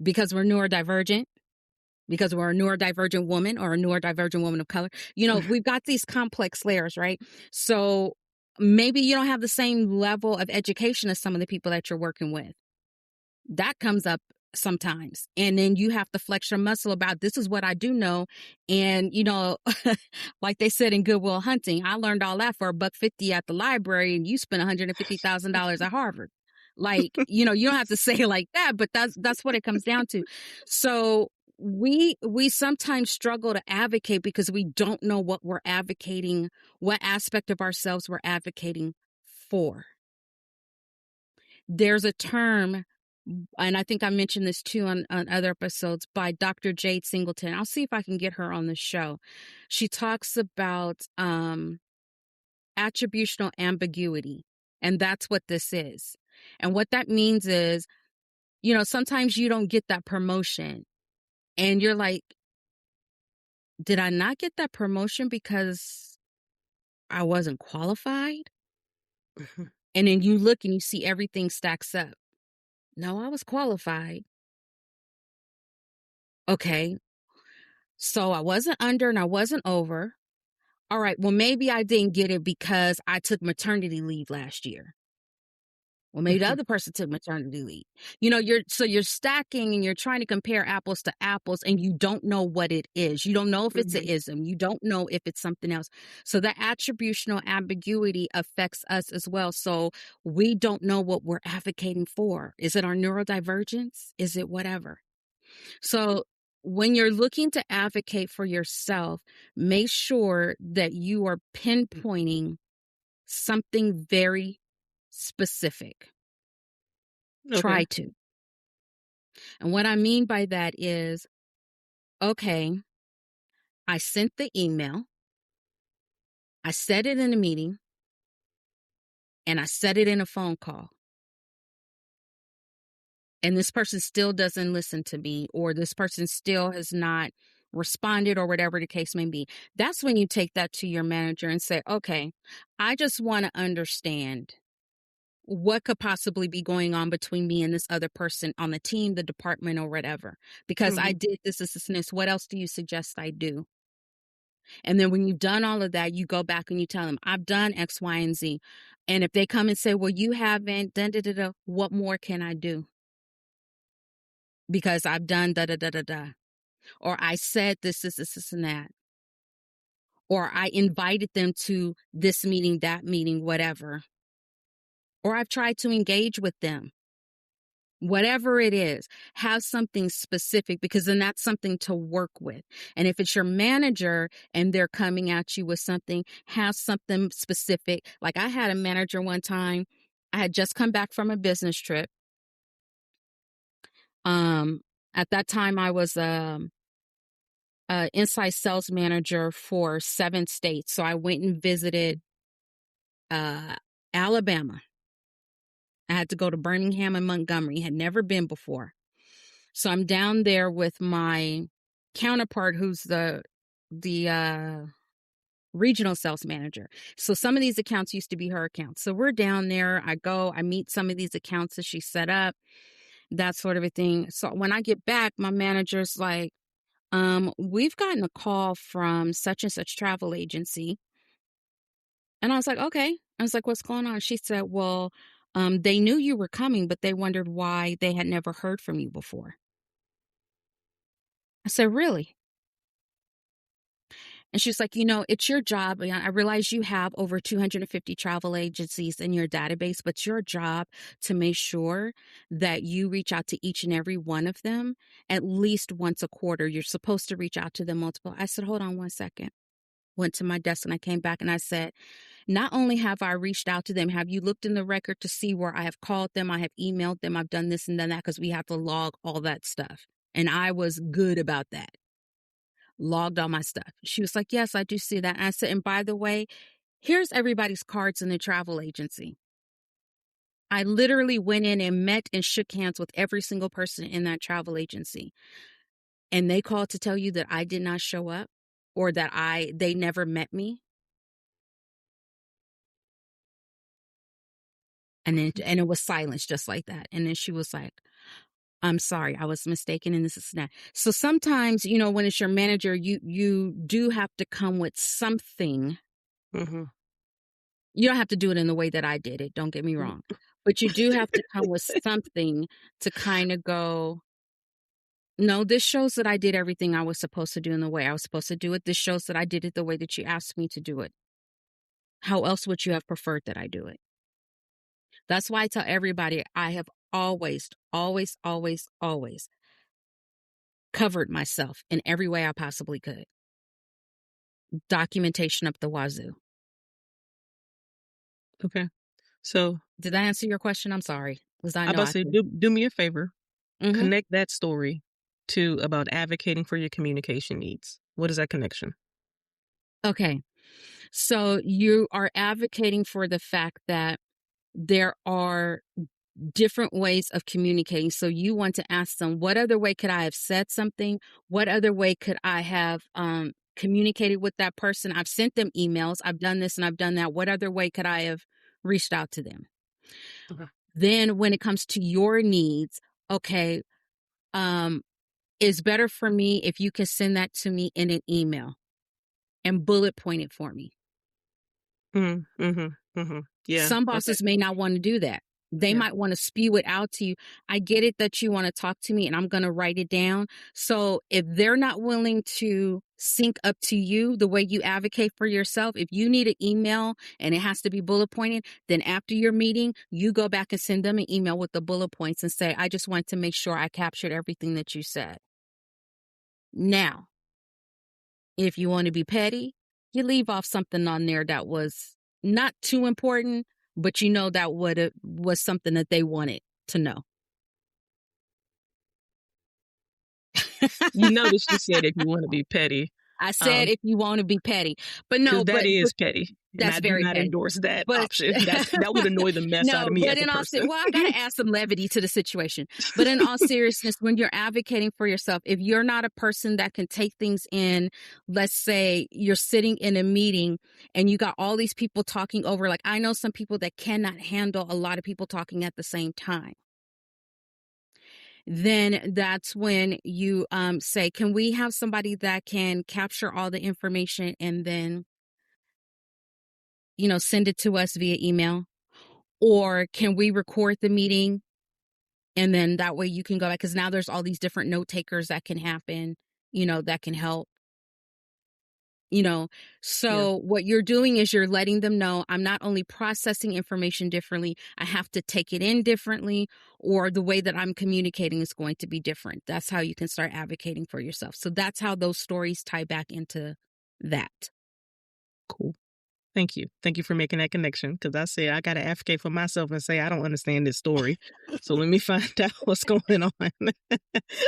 because we're neurodivergent, because we're a neurodivergent woman or a neurodivergent woman of color. You know, we've got these complex layers, right? So maybe you don't have the same level of education as some of the people that you're working with. That comes up sometimes. And then you have to flex your muscle about this is what I do know. And, you know, like they said in Good Will Hunting, I learned all that for $1.50 at the library and you spent $150,000 at Harvard. Like, you know, you don't have to say it like that, but that's what it comes down to. So we sometimes struggle to advocate because we don't know what we're advocating, what aspect of ourselves we're advocating for. There's a term, and I think I mentioned this too on other episodes, by Dr. Jade Singleton. I'll see if I can get her on the show. She talks about attributional ambiguity, and that's what this is. And what that means is, you know, sometimes you don't get that promotion and you're like, did I not get that promotion because I wasn't qualified? And then you look and you see everything stacks up. No, I was qualified. Okay. So I wasn't under and I wasn't over. All right. Well, maybe I didn't get it because I took maternity leave last year. Well, maybe the other person took maternity leave. You know, you're stacking and you're trying to compare apples to apples and you don't know what it is. You don't know if it's an ism. You don't know if it's something else. So the attributional ambiguity affects us as well. So we don't know what we're advocating for. Is it our neurodivergence? Is it whatever? So when you're looking to advocate for yourself, make sure that you are pinpointing something very specific.
Okay.
Try to. And what I mean by that is, okay, I sent the email, I said it in a meeting, and I said it in a phone call. And this person still doesn't listen to me, or this person still has not responded, or whatever the case may be. That's when you take that to your manager and say, okay, I just want to understand what could possibly be going on between me and this other person on the team, the department, or whatever. Because I did this. What else do you suggest I do? And then when you've done all of that, you go back and you tell them, I've done X, Y, and Z. And if they come and say, well, you haven't done da, what more can I do? Because I've done da, da, da, da, da. Or I said this, and that. Or I invited them to this meeting, that meeting, whatever. Or I've tried to engage with them. Whatever it is, have something specific, because then that's something to work with. And if it's your manager and they're coming at you with something, have something specific. Like I had a manager one time, I had just come back from a business trip. At that time I was inside sales manager for 7 states. So I went and visited Alabama. I had to go to Birmingham and Montgomery. Had never been before. So I'm down there with my counterpart, who's the regional sales manager. So some of these accounts used to be her accounts. So we're down there. I meet some of these accounts that she set up, that sort of a thing. So when I get back, my manager's like, we've gotten a call from such and such travel agency. And I was like, okay. I was like, what's going on? She said, well, they knew you were coming, but they wondered why they had never heard from you before. I said, really? And she's like, it's your job. I realize you have over 250 travel agencies in your database, but it's your job to make sure that you reach out to each and every one of them at least once a quarter. You're supposed to reach out to them multiple. I said, hold on one second. Went to my desk and I came back and I said, not only have I reached out to them, have you looked in the record to see where I have called them, I have emailed them, I've done this and done that, because we have to log all that stuff. And I was good about that. Logged all my stuff. She was like, yes, I do see that. And I said, and by the way, here's everybody's cards in the travel agency. I literally went in and met and shook hands with every single person in that travel agency. And they called to tell you that I did not show up, or that they never met me. And it was silence just like that. And then she was like, I'm sorry, I was mistaken in this and that. So sometimes, when it's your manager, you do have to come with something. You don't have to do it in the way that I did it. Don't get me wrong. But you do have to come with something to kind of go, no, this shows that I did everything I was supposed to do in the way I was supposed to do it. This shows that I did it the way that you asked me to do it. How else would you have preferred that I do it? That's why I tell everybody I have always, always, always, always covered myself in every way I possibly could. Documentation up the wazoo.
Okay. So
did I answer your question? I'm sorry.
I about to say, do me a favor. Connect that story to about advocating for your communication needs. What is that connection?
Okay. So you are advocating for the fact that there are different ways of communicating. So you want to ask them, what other way could I have said something? What other way could I have communicated with that person? I've sent them emails. I've done this and I've done that. What other way could I have reached out to them? Okay. Then when it comes to your needs, okay, it's better for me if you can send that to me in an email and bullet point it for me. Yeah. Some bosses may not want to do that. They might want to spew it out to you. I get it that you want to talk to me and I'm going to write it down. So if they're not willing to sync up to you the way you advocate for yourself, if you need an email and it has to be bullet pointed, then after your meeting, you go back and send them an email with the bullet points and say, I just want to make sure I captured everything that you said. Now, if you want to be petty, you leave off something on there that was not too important, but that was something that they wanted to know.
You notice you said if you want to be petty.
I said if you want to be petty, but no,
Because that
but
is petty, and
that's
I do
very
not
petty.
endorse that
But
option. That would annoy the mess out
no,
of me
but
as a
in all
person.
well, I got to add some levity to the situation. But in all seriousness, when you're advocating for yourself, if you're not a person that can take things in, let's say you're sitting in a meeting and you got all these people talking over, like I know some people that cannot handle a lot of people talking at the same time. Then that's when you say, can we have somebody that can capture all the information and then, send it to us via email? Or can we record the meeting and then that way you can go back? Because now there's all these different note takers that can happen, that can help.
Yeah.
So what you're doing is you're letting them know I'm not only processing information differently, I have to take it in differently, or the way that I'm communicating is going to be different. That's how you can start advocating for yourself. So that's how those stories tie back into that.
Cool. Thank you. Thank you for making that connection, because I said I got to advocate for myself and say I don't understand this story. So let me find out what's going on.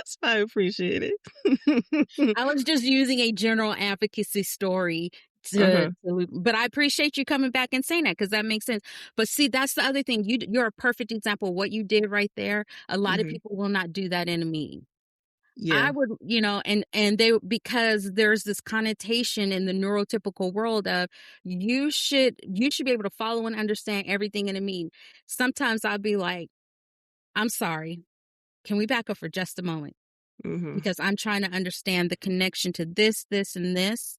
So I appreciate it.
I was just using a general advocacy story
Uh-huh.
but I appreciate you coming back and saying that because that makes sense. But see, that's the other thing. You're a perfect example of what you did right there. A lot of
Hmm.
people will not do that in a meeting.
Yeah.
I would, and they, because there's this connotation in the neurotypical world of you should be able to follow and understand everything in a meeting. Sometimes I'll be like, I'm sorry, can we back up for just a moment?
Hmm.
Because I'm trying to understand the connection to this, and this.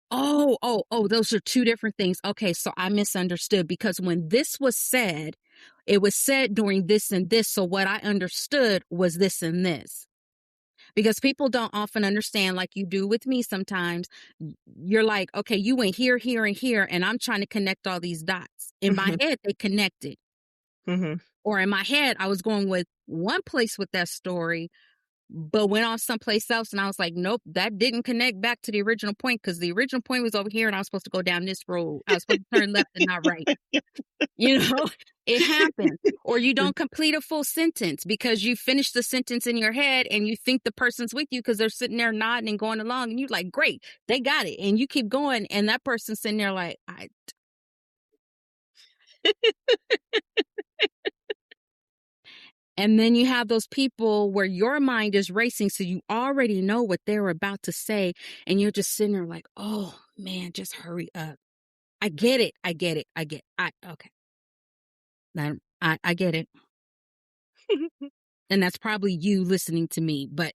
Oh, those are two different things. Okay, so I misunderstood because when this was said, it was said during this and this. So what I understood was this and this. Because people don't often understand, like you do with me sometimes. You're like, okay, you went here, here, and here, and I'm trying to connect all these dots. In my head, they connected.
Hmm.
Or in my head, I was going with one place with that story, but went off someplace else. And I was like, nope, that didn't connect back to the original point because the original point was over here and I was supposed to go down this road. I was supposed to turn left and not right. It happens. Or you don't complete a full sentence because you finish the sentence in your head and you think the person's with you because they're sitting there nodding and going along. And you're like, great, they got it. And you keep going. And that person's sitting there like, And then you have those people where your mind is racing. So you already know what they're about to say. And you're just sitting there like, oh man, just hurry up. I get it. Okay. I get it. And that's probably you listening to me, but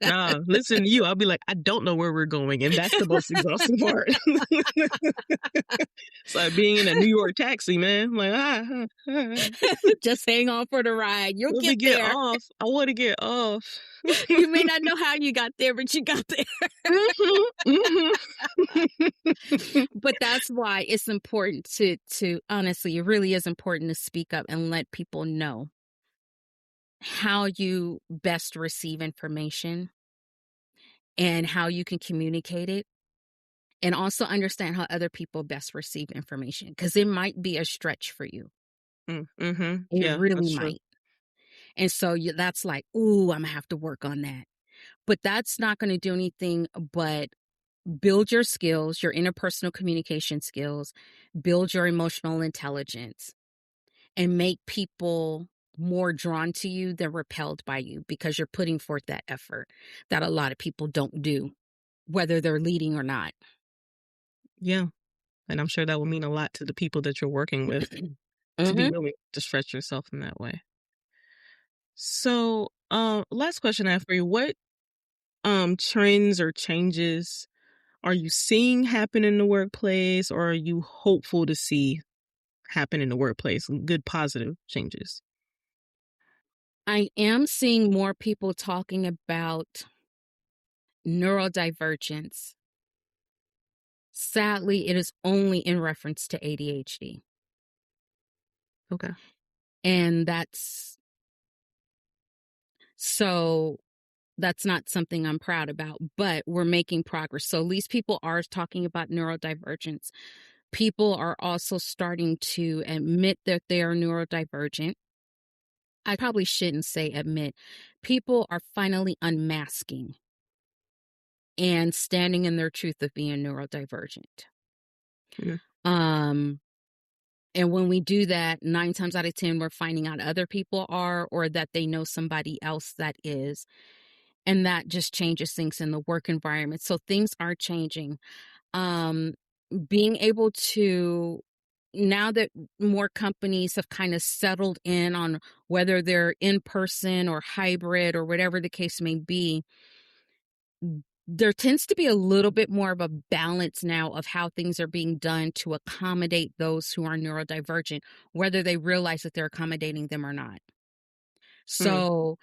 Nah, listen to you. I'll be like, I don't know where we're going. And that's the most exhausting part. It's like being in a New York taxi, man. I'm like,
just hang on for the ride. You'll
let me
get
get
there.
off. I want to get off.
You may not know how you got there, but you got there. But that's why it's important to honestly, it really is important to speak up and let people know how you best receive information and how you can communicate it, and also understand how other people best receive information because it might be a stretch for you.
Mm-hmm.
It
Yeah,
really
that's true.
might. And so that's like, ooh, I'm gonna have to work on that. But that's not going to do anything but build your skills, your interpersonal communication skills, build your emotional intelligence, and make people more drawn to you than repelled by you because you're putting forth that effort that a lot of people don't do, whether they're leading or not.
Yeah. And I'm sure that will mean a lot to the people that you're working with to be
Mm-hmm.
willing to stretch yourself in that way. So, last question I have for you. What trends or changes are you seeing happen in the workplace, or are you hopeful to see happen in the workplace? Good positive changes.
I am seeing more people talking about neurodivergence. Sadly, it is only in reference to ADHD.
Okay.
And that's not something I'm proud about, but we're making progress. So at least people are talking about neurodivergence. People are also starting to admit that they are neurodivergent. I probably shouldn't say admit. People are finally unmasking and standing in their truth of being neurodivergent.
Mm.
And when we do that, 9 times out of 10, we're finding out other people are, or that they know somebody else that is. And that just changes things in the work environment. So things are changing. Um, Being able to, now that more companies have kind of settled in on whether they're in person or hybrid or whatever the case may be, there tends to be a little bit more of a balance now of how things are being done to accommodate those who are neurodivergent, whether they realize that they're accommodating them or not.
Mm.
So,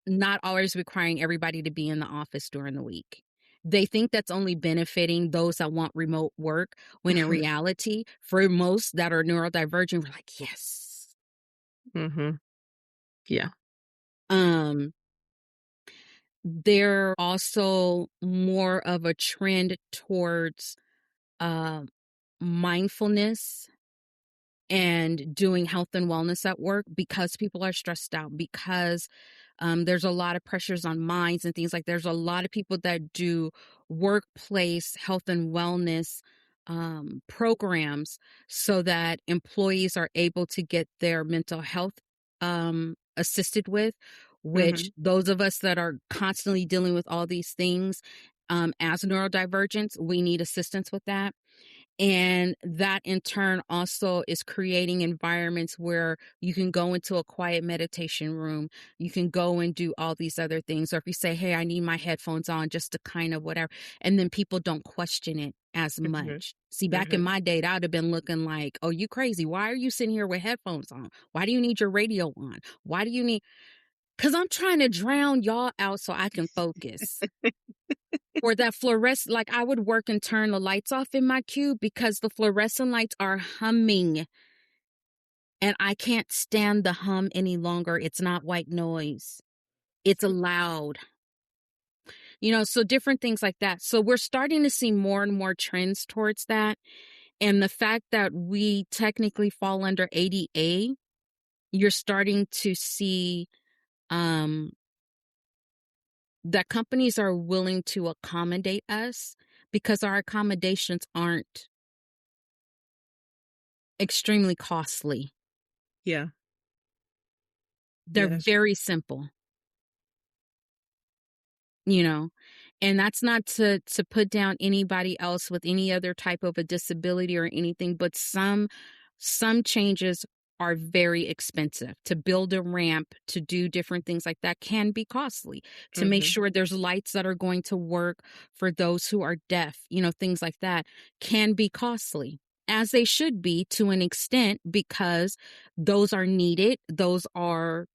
not always requiring everybody to be in the office during the week. They think that's only benefiting those that want remote work, when in reality, for most that are neurodivergent, we're like, yes.
Mm-hmm. Yeah.
There also more of a trend towards uh, mindfulness and doing health and wellness at work, because people are stressed out, because there's a lot of pressures on minds and things like. There's a lot of people that do workplace health and wellness programs so that employees are able to get their mental health assisted with,
Mm-hmm.
which those of us that are constantly dealing with all these things as neurodivergents, we need assistance with that. And that in turn also is creating environments where you can go into a quiet meditation room. You can go and do all these other things. Or if you say, hey, I need my headphones on just to kind of whatever. And then people don't question it as
Mm-hmm.
much. See, back in
Mm-hmm.
my day, I'd have been looking like, oh, you crazy. Why are you sitting here with headphones on? Why do you need your radio on? Why do you need, because I'm trying to drown y'all out so I can focus. Or that fluorescent, like I would work and turn the lights off in my cube because the fluorescent lights are humming and I can't stand the hum any longer. It's not white noise. It's loud. So different things like that. So we're starting to see more and more trends towards that. And the fact that we technically fall under ADA, you're starting to see um, that companies are willing to accommodate us because our accommodations aren't extremely costly.
Yeah.
They're
Yeah, that's true.
very simple, you know. And that's not to put down anybody else with any other type of a disability or anything, but some changes are very expensive. To build a ramp, to do different things like that can be costly. To make
Mm-hmm.
sure there's lights that are going to work for those who are deaf, things like that can be costly. As they should be to an extent, because those are needed. Those are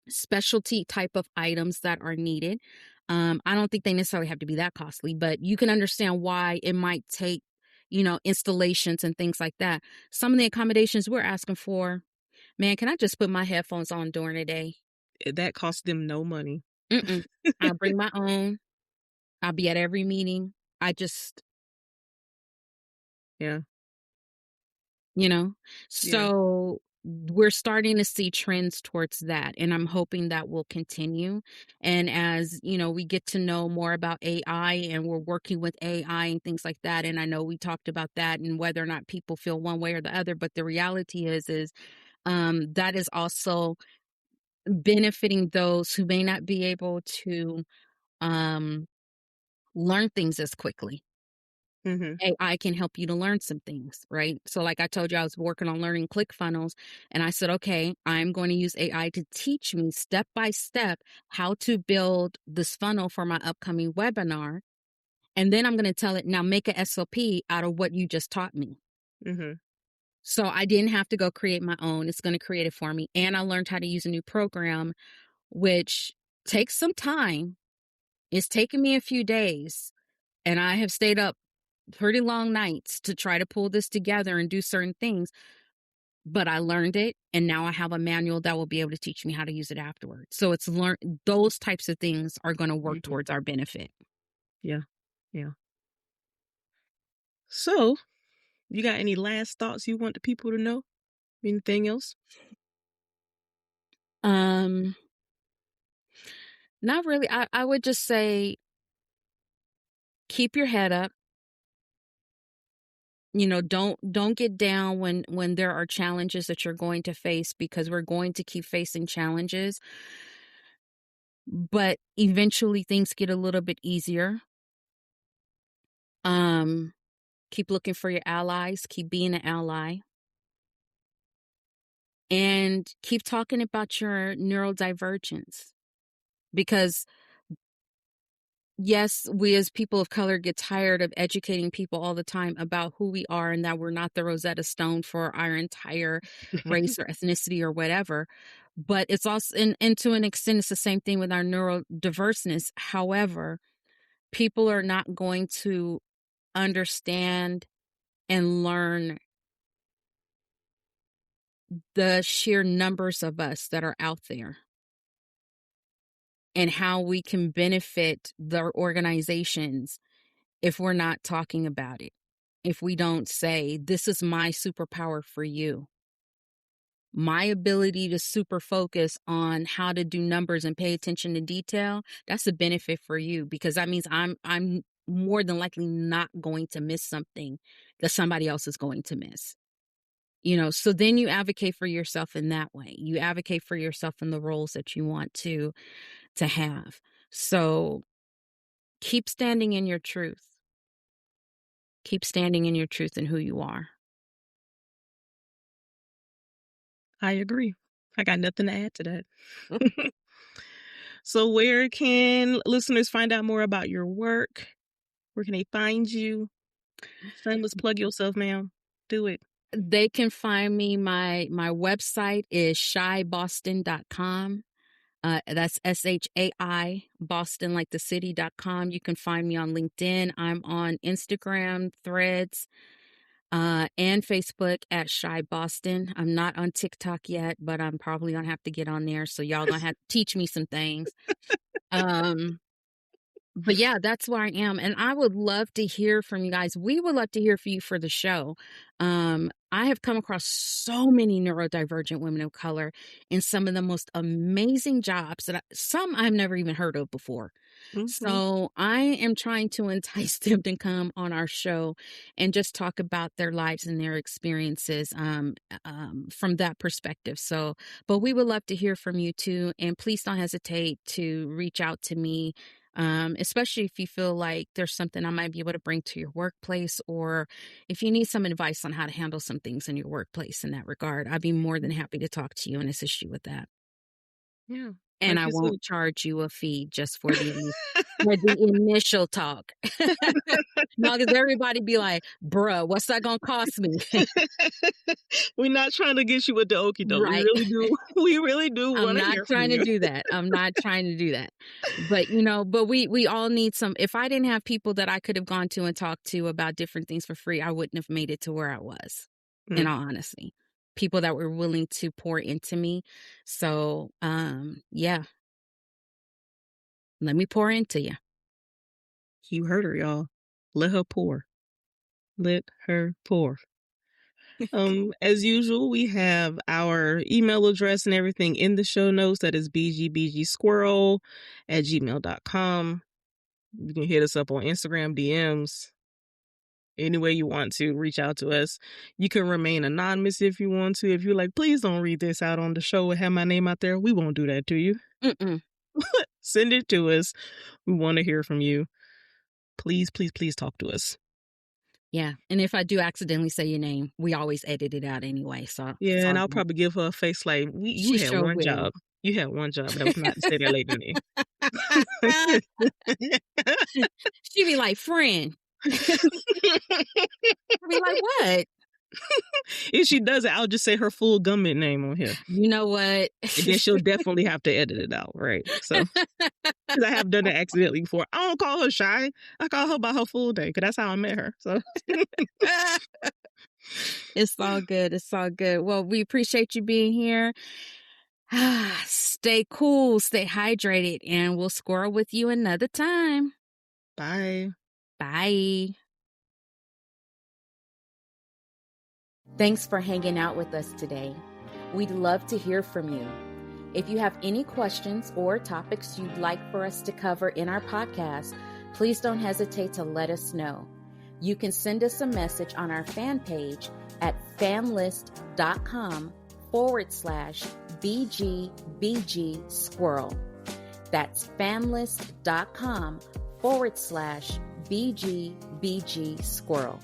specialty type of items that are needed. I don't think they necessarily have to be that costly, but you can understand why it might take, installations and things like that. Some of the accommodations we're asking for, man, can I just put my headphones on during the day?
That costs them no money.
Mm-mm. I'll bring my own. I'll be at every meeting. I just,
Yeah.
you know,
Yeah.
so we're starting to see trends towards that, and I'm hoping that will continue. And as we get to know more about AI, and we're working with AI and things like that, and I know we talked about that and whether or not people feel one way or the other, but the reality is that is also benefiting those who may not be able to um learn things as quickly.
Mm-hmm.
AI can help you to learn some things, right? So like I told you, I was working on learning ClickFunnels, and I said, okay, I'm going to use AI to teach me step by step how to build this funnel for my upcoming webinar. And then I'm going to tell it, now make a SOP out of what you just taught me.
Mm-hmm.
So I didn't have to go create my own. It's going to create it for me. And I learned how to use a new program, which takes some time. It's taken me a few days, and I have stayed up pretty long nights to try to pull this together and do certain things. But I learned it, and now I have a manual that will be able to teach me how to use it afterwards. So it's those types of things are going to work
Mm-hmm.
towards our benefit.
Yeah. Yeah. So, you got any last thoughts you want the people to know? Anything else?
Um, Not really. I would just say keep your head up. Don't get down when there are challenges that you're going to face, because we're going to keep facing challenges. But eventually things get a little bit easier. Keep looking for your allies, keep being an ally, and keep talking about your neurodivergence. Because yes, we as people of color get tired of educating people all the time about who we are and that we're not the Rosetta Stone for our entire race or ethnicity or whatever. But it's also, and to an extent, it's the same thing with our neurodiverseness. However, people are not going to understand and learn the sheer numbers of us that are out there and how we can benefit their organizations if we're not talking about it. If we don't say, this is my superpower for you. My ability to super focus on how to do numbers and pay attention to detail, that's a benefit for you, because that means I'm more than likely not going to miss something that somebody else is going to miss. So then you advocate for yourself in that way. You advocate for yourself in the roles that you want to have. So keep standing in your truth. Keep standing in your truth and who you are.
I agree. I got nothing to add to that. So where can listeners find out more about your work? Where can they find you? Shameless plug yourself, ma'am. Do it.
They can find me. My website is shaiboston.com. That's SHAI, Boston, like the city.com. You can find me on LinkedIn. I'm on Instagram, Threads, and Facebook at Shai Boston. I'm not on TikTok yet, but I'm probably gonna have to get on there. So y'all gonna have to teach me some things. But yeah, that's where I am. And I would love to hear from you guys. We would love to hear from you for the show. I have come across so many neurodivergent women of color in some of the most amazing jobs that some I've never even heard of before.
Mm-hmm.
So I am trying to entice them to come on our show and just talk about their lives and their experiences from that perspective. So, but we would love to hear from you too. And please don't hesitate to reach out to me. Especially if you feel like there's something I might be able to bring to your workplace, or if you need some advice on how to handle some things in your workplace in that regard, I'd be more than happy to talk to you and assist you with that.
Yeah.
And
like
I
you
won't
said.
charge you a fee just for the initial talk. No, because everybody be like, bruh, what's that going to cost me?
We're not trying to get you with the okie doke.
Right.
We really do
I'm
want to
not
hear from
trying to
you.
do that. I'm not trying to do that. But, but we all need some. If I didn't have people that I could have gone to and talked to about different things for free, I wouldn't have made it to where I was, in all honesty. People that were willing to pour into me. So, yeah. Let me pour into you.
You heard her, y'all. Let her pour. Let her pour. As usual, we have our email address and everything in the show notes. That is bgbgsquirrel@gmail.com. You can hit us up on Instagram DMs. Any way you want to reach out to us. You can remain anonymous if you want to. If you're like, please don't read this out on the show and have my name out there, we won't do that to you. Send it to us. We want to hear from you. Please, please, please talk to us.
Yeah. And if I do accidentally say your name, we always edit it out anyway. So
yeah, and I'll probably give her a face like, you had
sure
one
will.
job. You had one job. That was not to say that lady's name.
She'd be like, friend. I'd be like, what?
If she does it, I'll just say her full government name on here.
You know what?
And then she'll definitely have to edit it out, right? So, because I have done it accidentally before. I don't call her Shai. I call her by her full name, because that's how I met her. So,
it's all good. It's all good. Well, we appreciate you being here. Stay cool, stay hydrated, and we'll squirrel with you another time.
Bye.
Bye. Thanks for hanging out with us today. We'd love to hear from you. If you have any questions or topics you'd like for us to cover in our podcast, please don't hesitate to let us know. You can send us a message on our fan page at fanlist.com/BGBG Squirrel. That's fanlist.com/BGBG Squirrel.